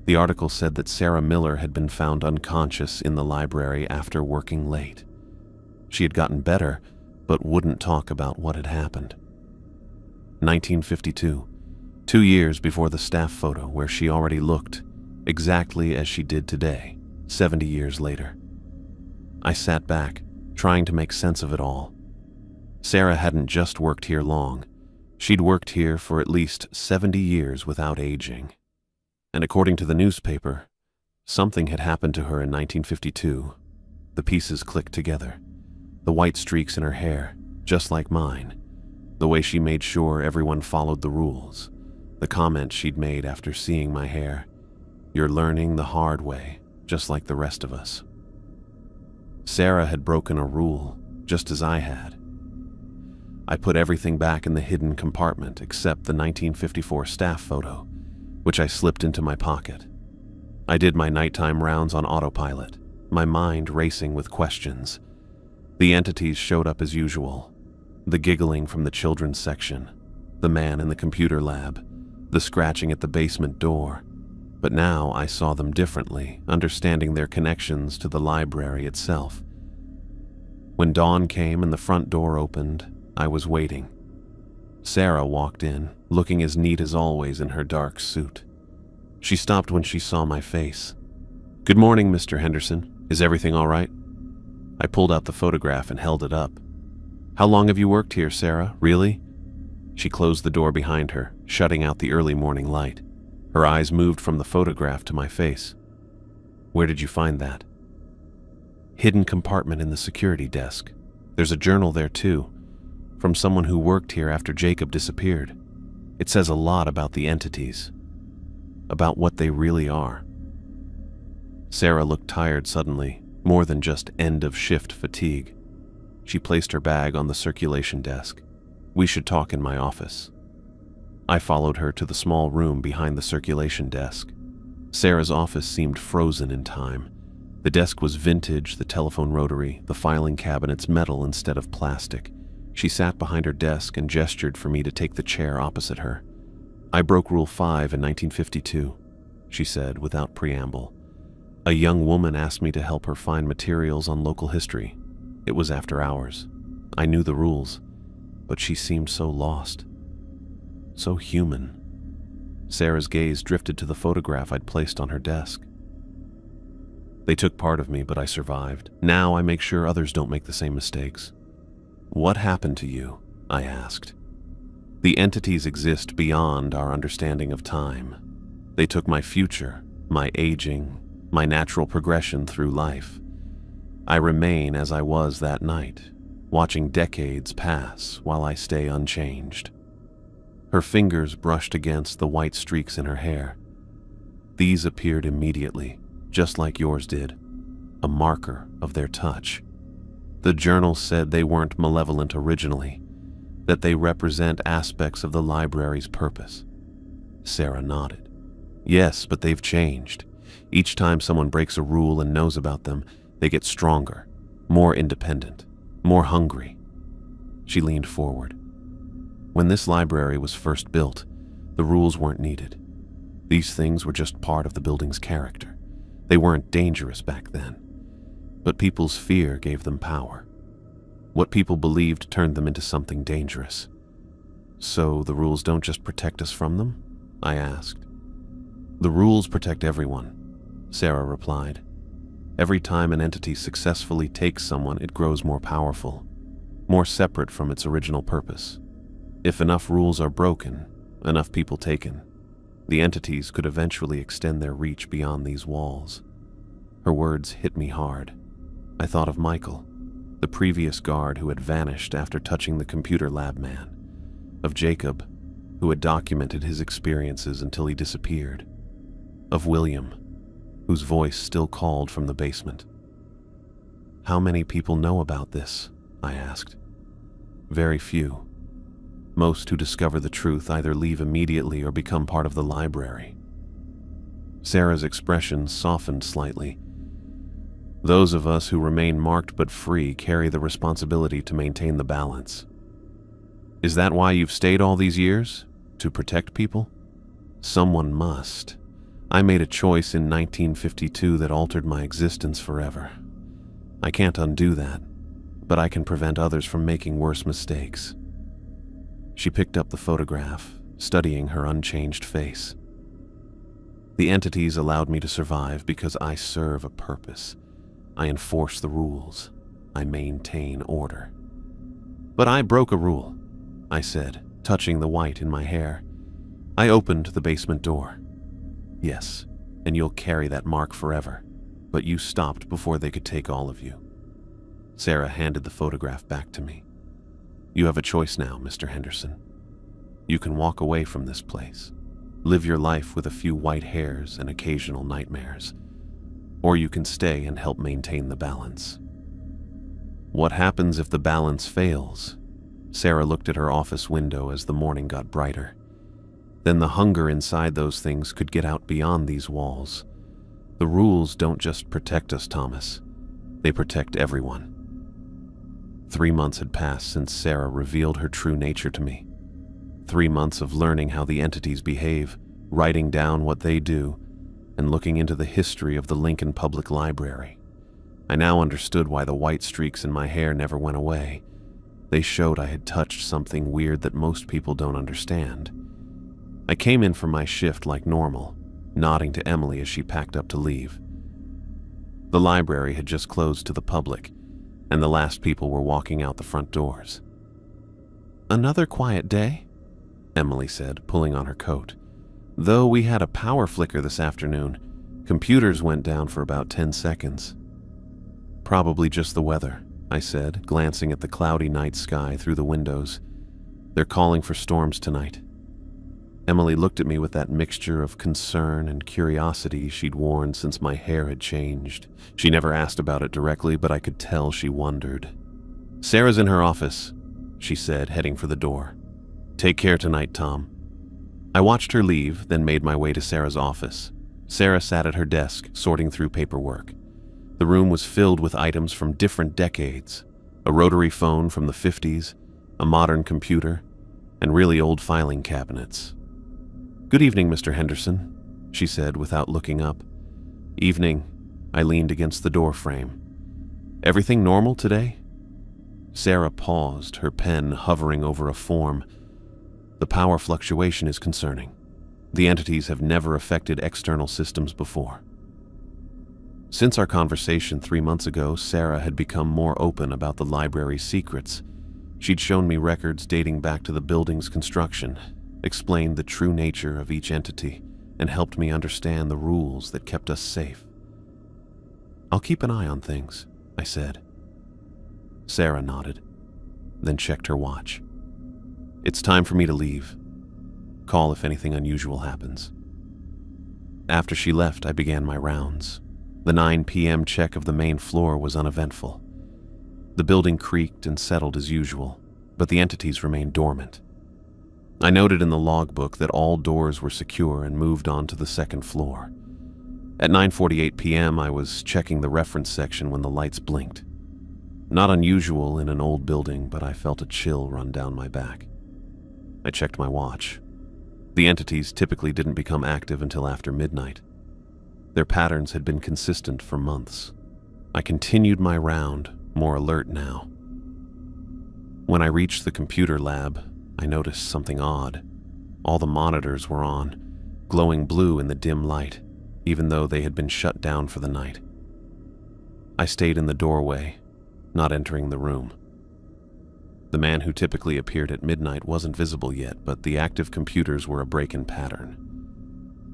The article said that Sarah Miller had been found unconscious in the library after working late. She had gotten better, but wouldn't talk about what had happened. 1952, 2 years before the staff photo where she already looked exactly as she did today, 70 years later. I sat back, trying to make sense of it all. Sarah hadn't just worked here long. She'd worked here for at least 70 years without aging. And according to the newspaper, something had happened to her in 1952. The pieces clicked together. The white streaks in her hair, just like mine. The way she made sure everyone followed the rules. The comment she'd made after seeing my hair. "You're learning the hard way, just like the rest of us." Sarah had broken a rule, just as I had. I put everything back in the hidden compartment except the 1954 staff photo, which I slipped into my pocket. I did my nighttime rounds on autopilot, my mind racing with questions. The entities showed up as usual. The giggling from the children's section, the man in the computer lab, the scratching at the basement door. But now I saw them differently, understanding their connections to the library itself. When dawn came and the front door opened, I was waiting. Sarah walked in, looking as neat as always in her dark suit. She stopped when she saw my face. "Good morning, Mr. Henderson. Is everything all right?" I pulled out the photograph and held it up. "How long have you worked here, Sarah? Really?" She closed the door behind her, shutting out the early morning light. Her eyes moved from the photograph to my face. "Where did you find that?" "Hidden compartment in the security desk. There's a journal there too, from someone who worked here after Jacob disappeared. It says a lot about the entities, about what they really are." Sarah looked tired suddenly, more than just end-of-shift fatigue. She placed her bag on the circulation desk. "We should talk in my office." I followed her to the small room behind the circulation desk. Sarah's office seemed frozen in time. The desk was vintage, the telephone rotary, the filing cabinets metal instead of plastic. She sat behind her desk and gestured for me to take the chair opposite her. "I broke Rule 5 in 1952, she said without preamble. "A young woman asked me to help her find materials on local history. It was after hours. I knew the rules, but she seemed so lost. So human." Sarah's gaze drifted to the photograph I'd placed on her desk. "They took part of me, but I survived. Now I make sure others don't make the same mistakes." "What happened to you?" I asked. "The entities exist beyond our understanding of time. They took my future, my aging, my natural progression through life. I remain as I was that night, watching decades pass while I stay unchanged." Her fingers brushed against the white streaks in her hair. "These appeared immediately, just like yours did, a marker of their touch. The journal said they weren't malevolent originally, that they represent aspects of the library's purpose." Sarah nodded. "Yes, but they've changed. Each time someone breaks a rule and knows about them, they get stronger, more independent, more hungry." She leaned forward. "When this library was first built, the rules weren't needed. These things were just part of the building's character. They weren't dangerous back then. But people's fear gave them power. What people believed turned them into something dangerous. So the rules don't just protect us from them?" I asked. "The rules protect everyone," Sarah replied. "Every time an entity successfully takes someone, it grows more powerful, more separate from its original purpose. If enough rules are broken, enough people taken, the entities could eventually extend their reach beyond these walls." Her words hit me hard. I thought of Michael, the previous guard who had vanished after touching the computer lab man, of Jacob, who had documented his experiences until he disappeared, of William, whose voice still called from the basement. "How many people know about this?" I asked. "Very few. Most who discover the truth either leave immediately or become part of the library." Sarah's expression softened slightly. "Those of us who remain marked but free carry the responsibility to maintain the balance." "Is that why you've stayed all these years? To protect people?" "Someone must. I made a choice in 1952 that altered my existence forever. I can't undo that, but I can prevent others from making worse mistakes." She picked up the photograph, studying her unchanged face. "The entities allowed me to survive because I serve a purpose. I enforce the rules. I maintain order. But I broke a rule, I said, touching the white in my hair. I opened the basement door. Yes, and you'll carry that mark forever, but you stopped before they could take all of you. Sarah handed the photograph back to me. You have a choice now, Mr. Henderson. You can walk away from this place, live your life with a few white hairs and occasional nightmares, or you can stay and help maintain the balance. What happens if the balance fails? Sarah looked at her office window as the morning got brighter. Then the hunger inside those things could get out beyond these walls. The rules don't just protect us, Thomas. They protect everyone. 3 months had passed since Sarah revealed her true nature to me. 3 months of learning how the entities behave, writing down what they do, and looking into the history of the Lincoln Public Library. I now understood why the white streaks in my hair never went away. They showed I had touched something weird that most people don't understand. I came in for my shift like normal, nodding to Emily as she packed up to leave. The library had just closed to the public, and the last people were walking out the front doors. "Another quiet day," Emily said, pulling on her coat. "Though we had a power flicker this afternoon, computers went down for about 10 seconds. "Probably just the weather," I said, glancing at the cloudy night sky through the windows. "They're calling for storms tonight." Emily looked at me with that mixture of concern and curiosity she'd worn since my hair had changed. She never asked about it directly, but I could tell she wondered. "Sarah's in her office," she said, heading for the door. "Take care tonight, Tom." I watched her leave, then made my way to Sarah's office. Sarah sat at her desk, sorting through paperwork. The room was filled with items from different decades: a rotary phone from the 50s, a modern computer, and really old filing cabinets. "Good evening, Mr. Henderson," she said without looking up. "Evening." I leaned against the door frame. "Everything normal today?" Sarah paused, her pen hovering over a form. "The power fluctuation is concerning. The entities have never affected external systems before." Since our conversation 3 months ago, Sarah had become more open about the library's secrets. She'd shown me records dating back to the building's construction, explained the true nature of each entity, and helped me understand the rules that kept us safe. "I'll keep an eye on things," I said. Sarah nodded, then checked her watch. "It's time for me to leave. Call if anything unusual happens." After she left, I began my rounds. The 9 p.m. check of the main floor was uneventful. The building creaked and settled as usual, but the entities remained dormant. I noted in the logbook that all doors were secure and moved on to the second floor. At 9:48 p.m., I was checking the reference section when the lights blinked. Not unusual in an old building, but I felt a chill run down my back. I checked my watch. The entities typically didn't become active until after midnight. Their patterns had been consistent for months. I continued my round, more alert now. When I reached the computer lab, I noticed something odd. All the monitors were on, glowing blue in the dim light, even though they had been shut down for the night. I stayed in the doorway, not entering the room. The man who typically appeared at midnight wasn't visible yet, but the active computers were a break in pattern.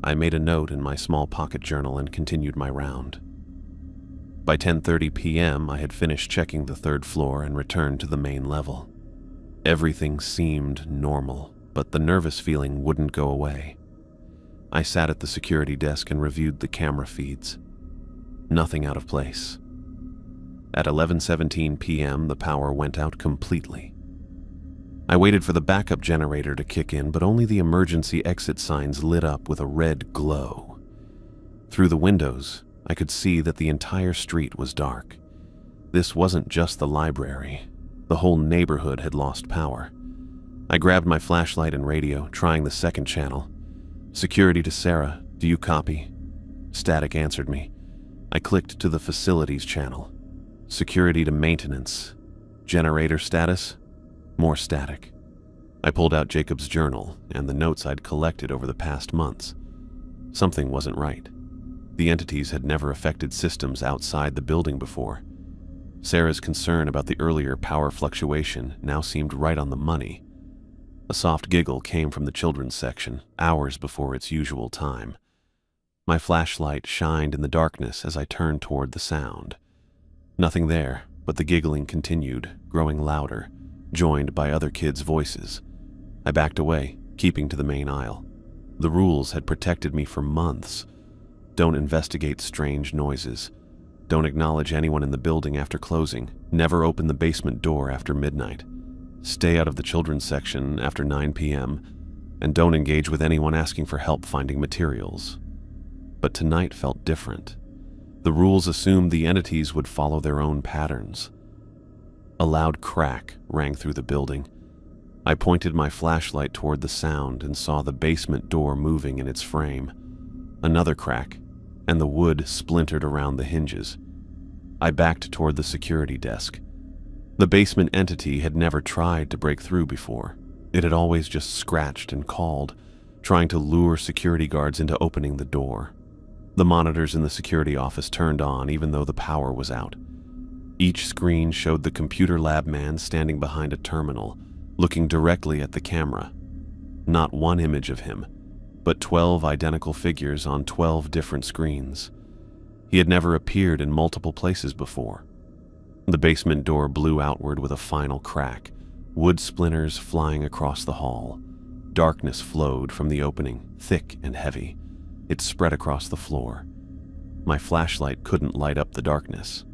I made a note in my small pocket journal and continued my round. By 10:30 p.m., I had finished checking the third floor and returned to the main level. Everything seemed normal, but the nervous feeling wouldn't go away. I sat at the security desk and reviewed the camera feeds. Nothing out of place. At 11:17 p.m., the power went out completely. I waited for the backup generator to kick in, but only the emergency exit signs lit up with a red glow. Through the windows, I could see that the entire street was dark. This wasn't just the library. The whole neighborhood had lost power. I grabbed my flashlight and radio, trying the second channel. "Security to Sarah, do you copy?" Static answered me. I clicked to the facilities channel. "Security to maintenance. Generator status?" More static. I pulled out Jacob's journal and the notes I'd collected over the past months. Something wasn't right. The entities had never affected systems outside the building before. Sarah's concern about the earlier power fluctuation now seemed right on the money. A soft giggle came from the children's section, hours before its usual time. My flashlight shined in the darkness as I turned toward the sound. Nothing there, but the giggling continued, growing louder, joined by other kids' voices. I backed away, keeping to the main aisle. The rules had protected me for months. Don't investigate strange noises. Don't acknowledge anyone in the building after closing. Never open the basement door after midnight. Stay out of the children's section after 9 p.m. And don't engage with anyone asking for help finding materials. But tonight felt different. The rules assumed the entities would follow their own patterns. A loud crack rang through the building. I pointed my flashlight toward the sound and saw the basement door moving in its frame. Another crack, and the wood splintered around the hinges. I backed toward the security desk. The basement entity had never tried to break through before. It had always just scratched and called, trying to lure security guards into opening the door. The monitors in the security office turned on even though the power was out. Each screen showed the computer lab man standing behind a terminal, looking directly at the camera. Not one image of him, but 12 identical figures on 12 different screens. He had never appeared in multiple places before. The basement door blew outward with a final crack, wood splinters flying across the hall. Darkness flowed from the opening, thick and heavy. It spread across the floor. My flashlight couldn't light up the darkness.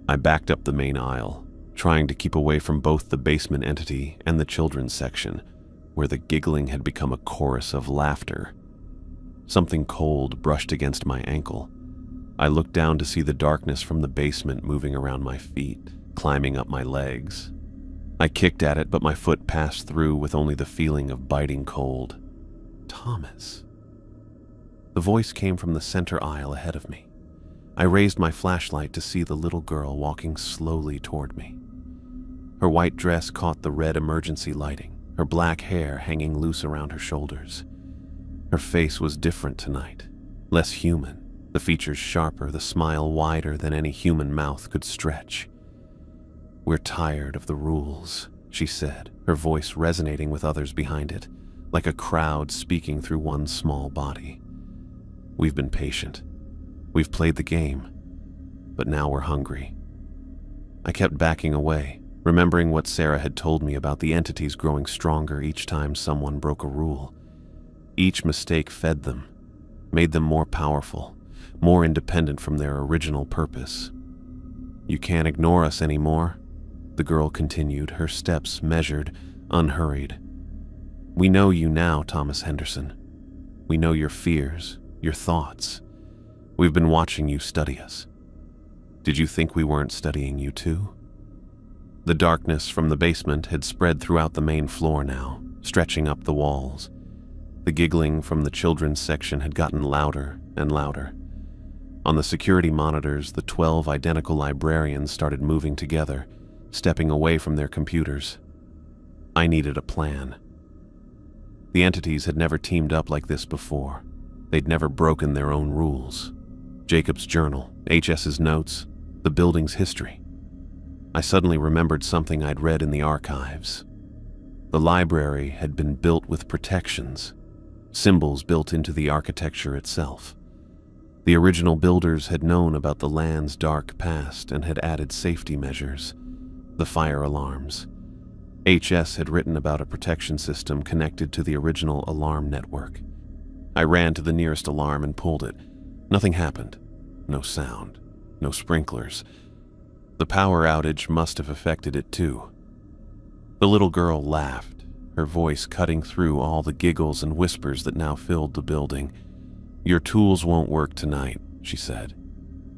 I backed up the main aisle, trying to keep away from both the basement entity and the children's section, where the giggling had become a chorus of laughter. Something cold brushed against my ankle. I looked down to see the darkness from the basement moving around my feet, climbing up my legs. I kicked at it, but my foot passed through with only the feeling of biting cold. Thomas. The voice came from the center aisle ahead of me. I raised my flashlight to see the little girl walking slowly toward me. Her white dress caught the red emergency lighting, her black hair hanging loose around her shoulders. Her face was different tonight, less human, the features sharper, the smile wider than any human mouth could stretch. "We're tired of the rules," she said, her voice resonating with others behind it, like a crowd speaking through one small body. "We've been patient. We've played the game, but now we're hungry." I kept backing away, remembering what Sarah had told me about the entities growing stronger each time someone broke a rule. Each mistake fed them, made them more powerful, more independent from their original purpose. "You can't ignore us anymore," the girl continued, her steps measured, unhurried. "We know you now, Thomas Henderson. We know your fears, your thoughts. We've been watching you study us. Did you think we weren't studying you too?" The darkness from the basement had spread throughout the main floor now, stretching up the walls. The giggling from the children's section had gotten louder and louder. On the security monitors, the 12 identical librarians started moving together, stepping away from their computers. I needed a plan. The entities had never teamed up like this before. They'd never broken their own rules. Jacob's journal, HS's notes, the building's history. I suddenly remembered something I'd read in the archives. The library had been built with protections, symbols built into the architecture itself. The original builders had known about the land's dark past and had added safety measures, the fire alarms. HS had written about a protection system connected to the original alarm network. I ran to the nearest alarm and pulled it. Nothing happened. No sound. No sprinklers. The power outage must have affected it too. The little girl laughed, her voice cutting through all the giggles and whispers that now filled the building. "Your tools won't work tonight," she said.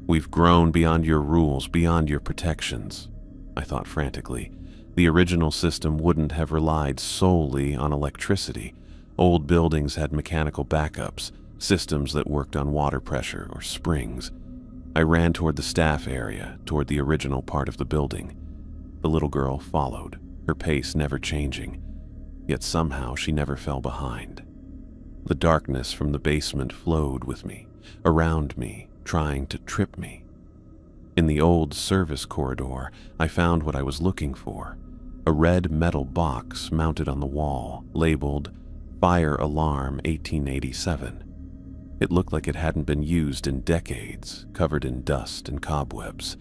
"We've grown beyond your rules, beyond your protections." I thought frantically. The original system wouldn't have relied solely on electricity. Old buildings had mechanical backups, systems that worked on water pressure or springs. I ran toward the staff area, toward the original part of the building. The little girl followed, her pace never changing, yet somehow she never fell behind. The darkness from the basement flowed with me, around me, trying to trip me. In the old service corridor, I found what I was looking for: a red metal box mounted on the wall, labeled Fire Alarm 1887. It looked like it hadn't been used in decades, covered in dust and cobwebs.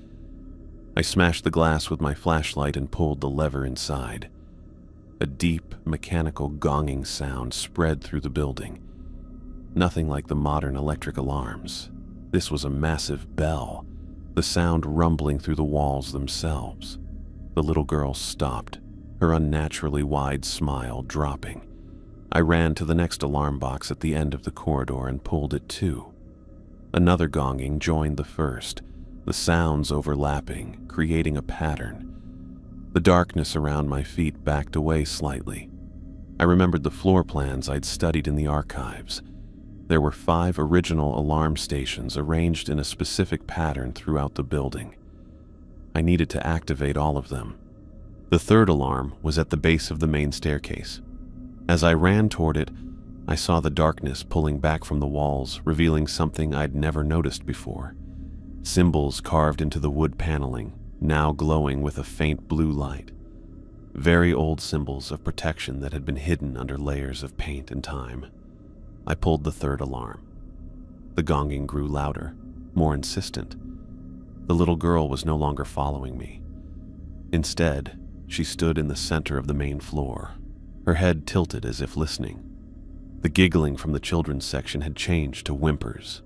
I smashed the glass with my flashlight and pulled the lever inside. A deep, mechanical gonging sound spread through the building. Nothing like the modern electric alarms. This was a massive bell, the sound rumbling through the walls themselves. The little girl stopped, her unnaturally wide smile dropping. I ran to the next alarm box at the end of the corridor and pulled it too. Another gonging joined the first, the sounds overlapping, creating a pattern. The darkness around my feet backed away slightly. I remembered the floor plans I'd studied in the archives. There were 5 original alarm stations arranged in a specific pattern throughout the building. I needed to activate all of them. The third alarm was at the base of the main staircase. As I ran toward it, I saw the darkness pulling back from the walls, revealing something I'd never noticed before. Symbols carved into the wood paneling, now glowing with a faint blue light. Very old symbols of protection that had been hidden under layers of paint and time. I pulled the third alarm. The gonging grew louder, more insistent. The little girl was no longer following me. Instead, she stood in the center of the main floor, her head tilted as if listening. The giggling from the children's section had changed to whimpers.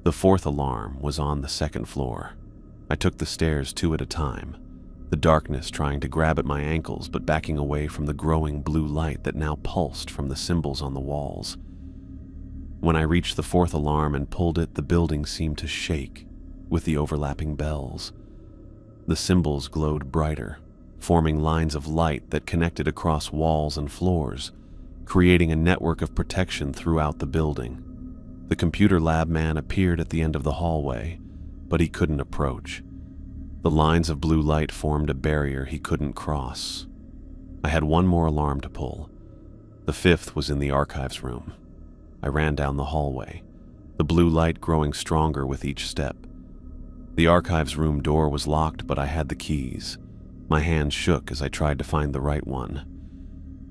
The fourth alarm was on the second floor. I took the stairs 2 at a time, the darkness trying to grab at my ankles but backing away from the growing blue light that now pulsed from the symbols on the walls. When I reached the fourth alarm and pulled it, the building seemed to shake with the overlapping bells. The symbols glowed brighter, forming lines of light that connected across walls and floors, creating a network of protection throughout the building. The computer lab man appeared at the end of the hallway, but he couldn't approach. The lines of blue light formed a barrier he couldn't cross. I had 1 more alarm to pull. The 5th was in the archives room. I ran down the hallway, the blue light growing stronger with each step. The archives room door was locked, but I had the keys. My hands shook as I tried to find the right one.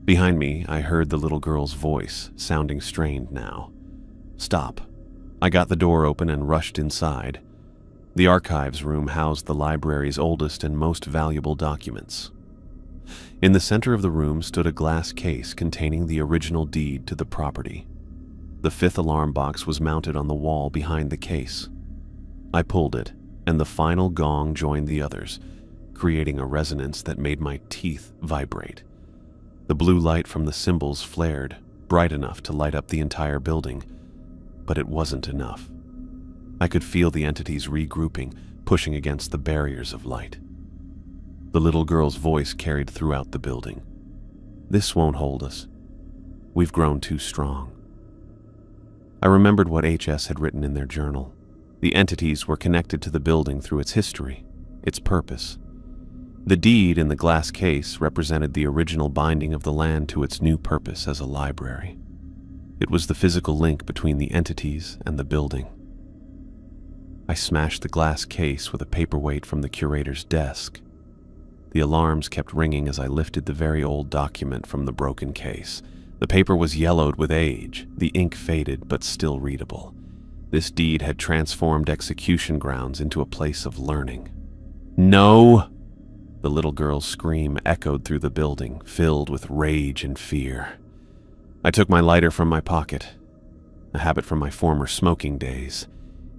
Behind me, I heard the little girl's voice, sounding strained now. "Stop." I got the door open and rushed inside. The archives room housed the library's oldest and most valuable documents. In the center of the room stood a glass case containing the original deed to the property. The 5th alarm box was mounted on the wall behind the case. I pulled it, and the final gong joined the others, creating a resonance that made my teeth vibrate. The blue light from the symbols flared, bright enough to light up the entire building, but it wasn't enough. I could feel the entities regrouping, pushing against the barriers of light. The little girl's voice carried throughout the building. "This won't hold us. We've grown too strong." I remembered what HS had written in their journal. The entities were connected to the building through its history, its purpose. The deed in the glass case represented the original binding of the land to its new purpose as a library. It was the physical link between the entities and the building. I smashed the glass case with a paperweight from the curator's desk. The alarms kept ringing as I lifted the very old document from the broken case. The paper was yellowed with age, the ink faded but still readable. This deed had transformed execution grounds into a place of learning. "No!" The little girl's scream echoed through the building, filled with rage and fear. I took my lighter from my pocket, a habit from my former smoking days,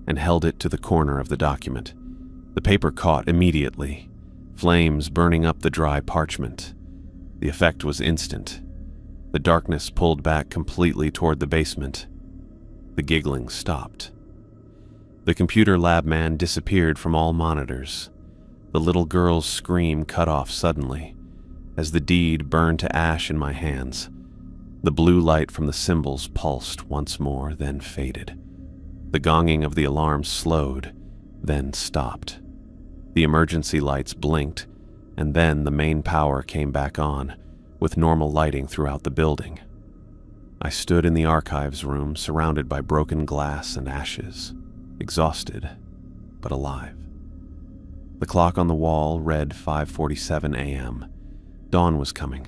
and held it to the corner of the document. The paper caught immediately, flames burning up the dry parchment. The effect was instant. The darkness pulled back completely toward the basement. The giggling stopped. The computer lab man disappeared from all monitors. The little girl's scream cut off suddenly, as the deed burned to ash in my hands. The blue light from the symbols pulsed once more, then faded. The gonging of the alarm slowed, then stopped. The emergency lights blinked, and then the main power came back on, with normal lighting throughout the building. I stood in the archives room, surrounded by broken glass and ashes, exhausted, but alive. The clock on the wall read 5:47 a.m. Dawn was coming.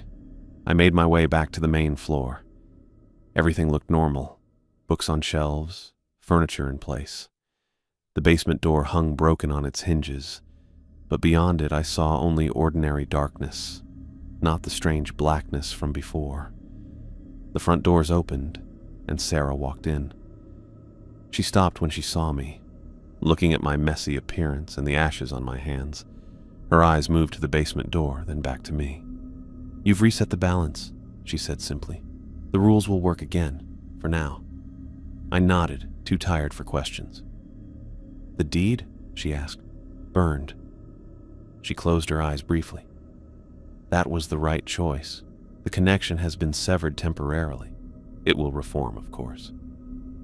I made my way back to the main floor. Everything looked normal. Books on shelves, furniture in place. The basement door hung broken on its hinges, but beyond it I saw only ordinary darkness, not the strange blackness from before. The front doors opened, and Sarah walked in. She stopped when she saw me, looking at my messy appearance and the ashes on my hands. Her eyes moved to the basement door, then back to me. "You've reset the balance," she said simply. "The rules will work again, for now." I nodded, too tired for questions. "The deed?" she asked. "Burned." She closed her eyes briefly. "That was the right choice. The connection has been severed temporarily. It will reform, of course.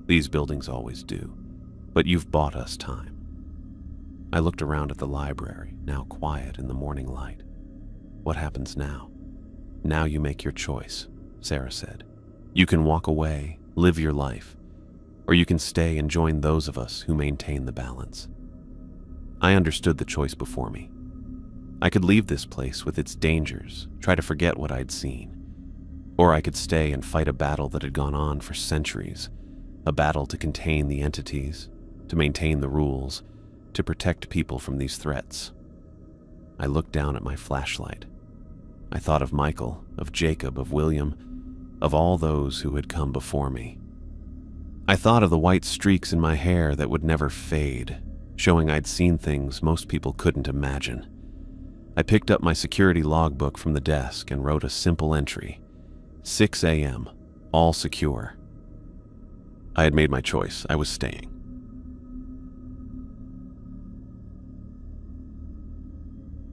These buildings always do. But you've bought us time." I looked around at the library, now quiet in the morning light. "What happens now?" "Now you make your choice," Sarah said. "You can walk away, live your life, or you can stay and join those of us who maintain the balance." I understood the choice before me. I could leave this place with its dangers, try to forget what I'd seen. Or I could stay and fight a battle that had gone on for centuries, a battle to contain the entities, to maintain the rules, to protect people from these threats. I looked down at my flashlight. I thought of Michael, of Jacob, of William, of all those who had come before me. I thought of the white streaks in my hair that would never fade, showing I'd seen things most people couldn't imagine. I picked up my security logbook from the desk and wrote a simple entry. 6 a.m., all secure. I had made my choice. I was staying.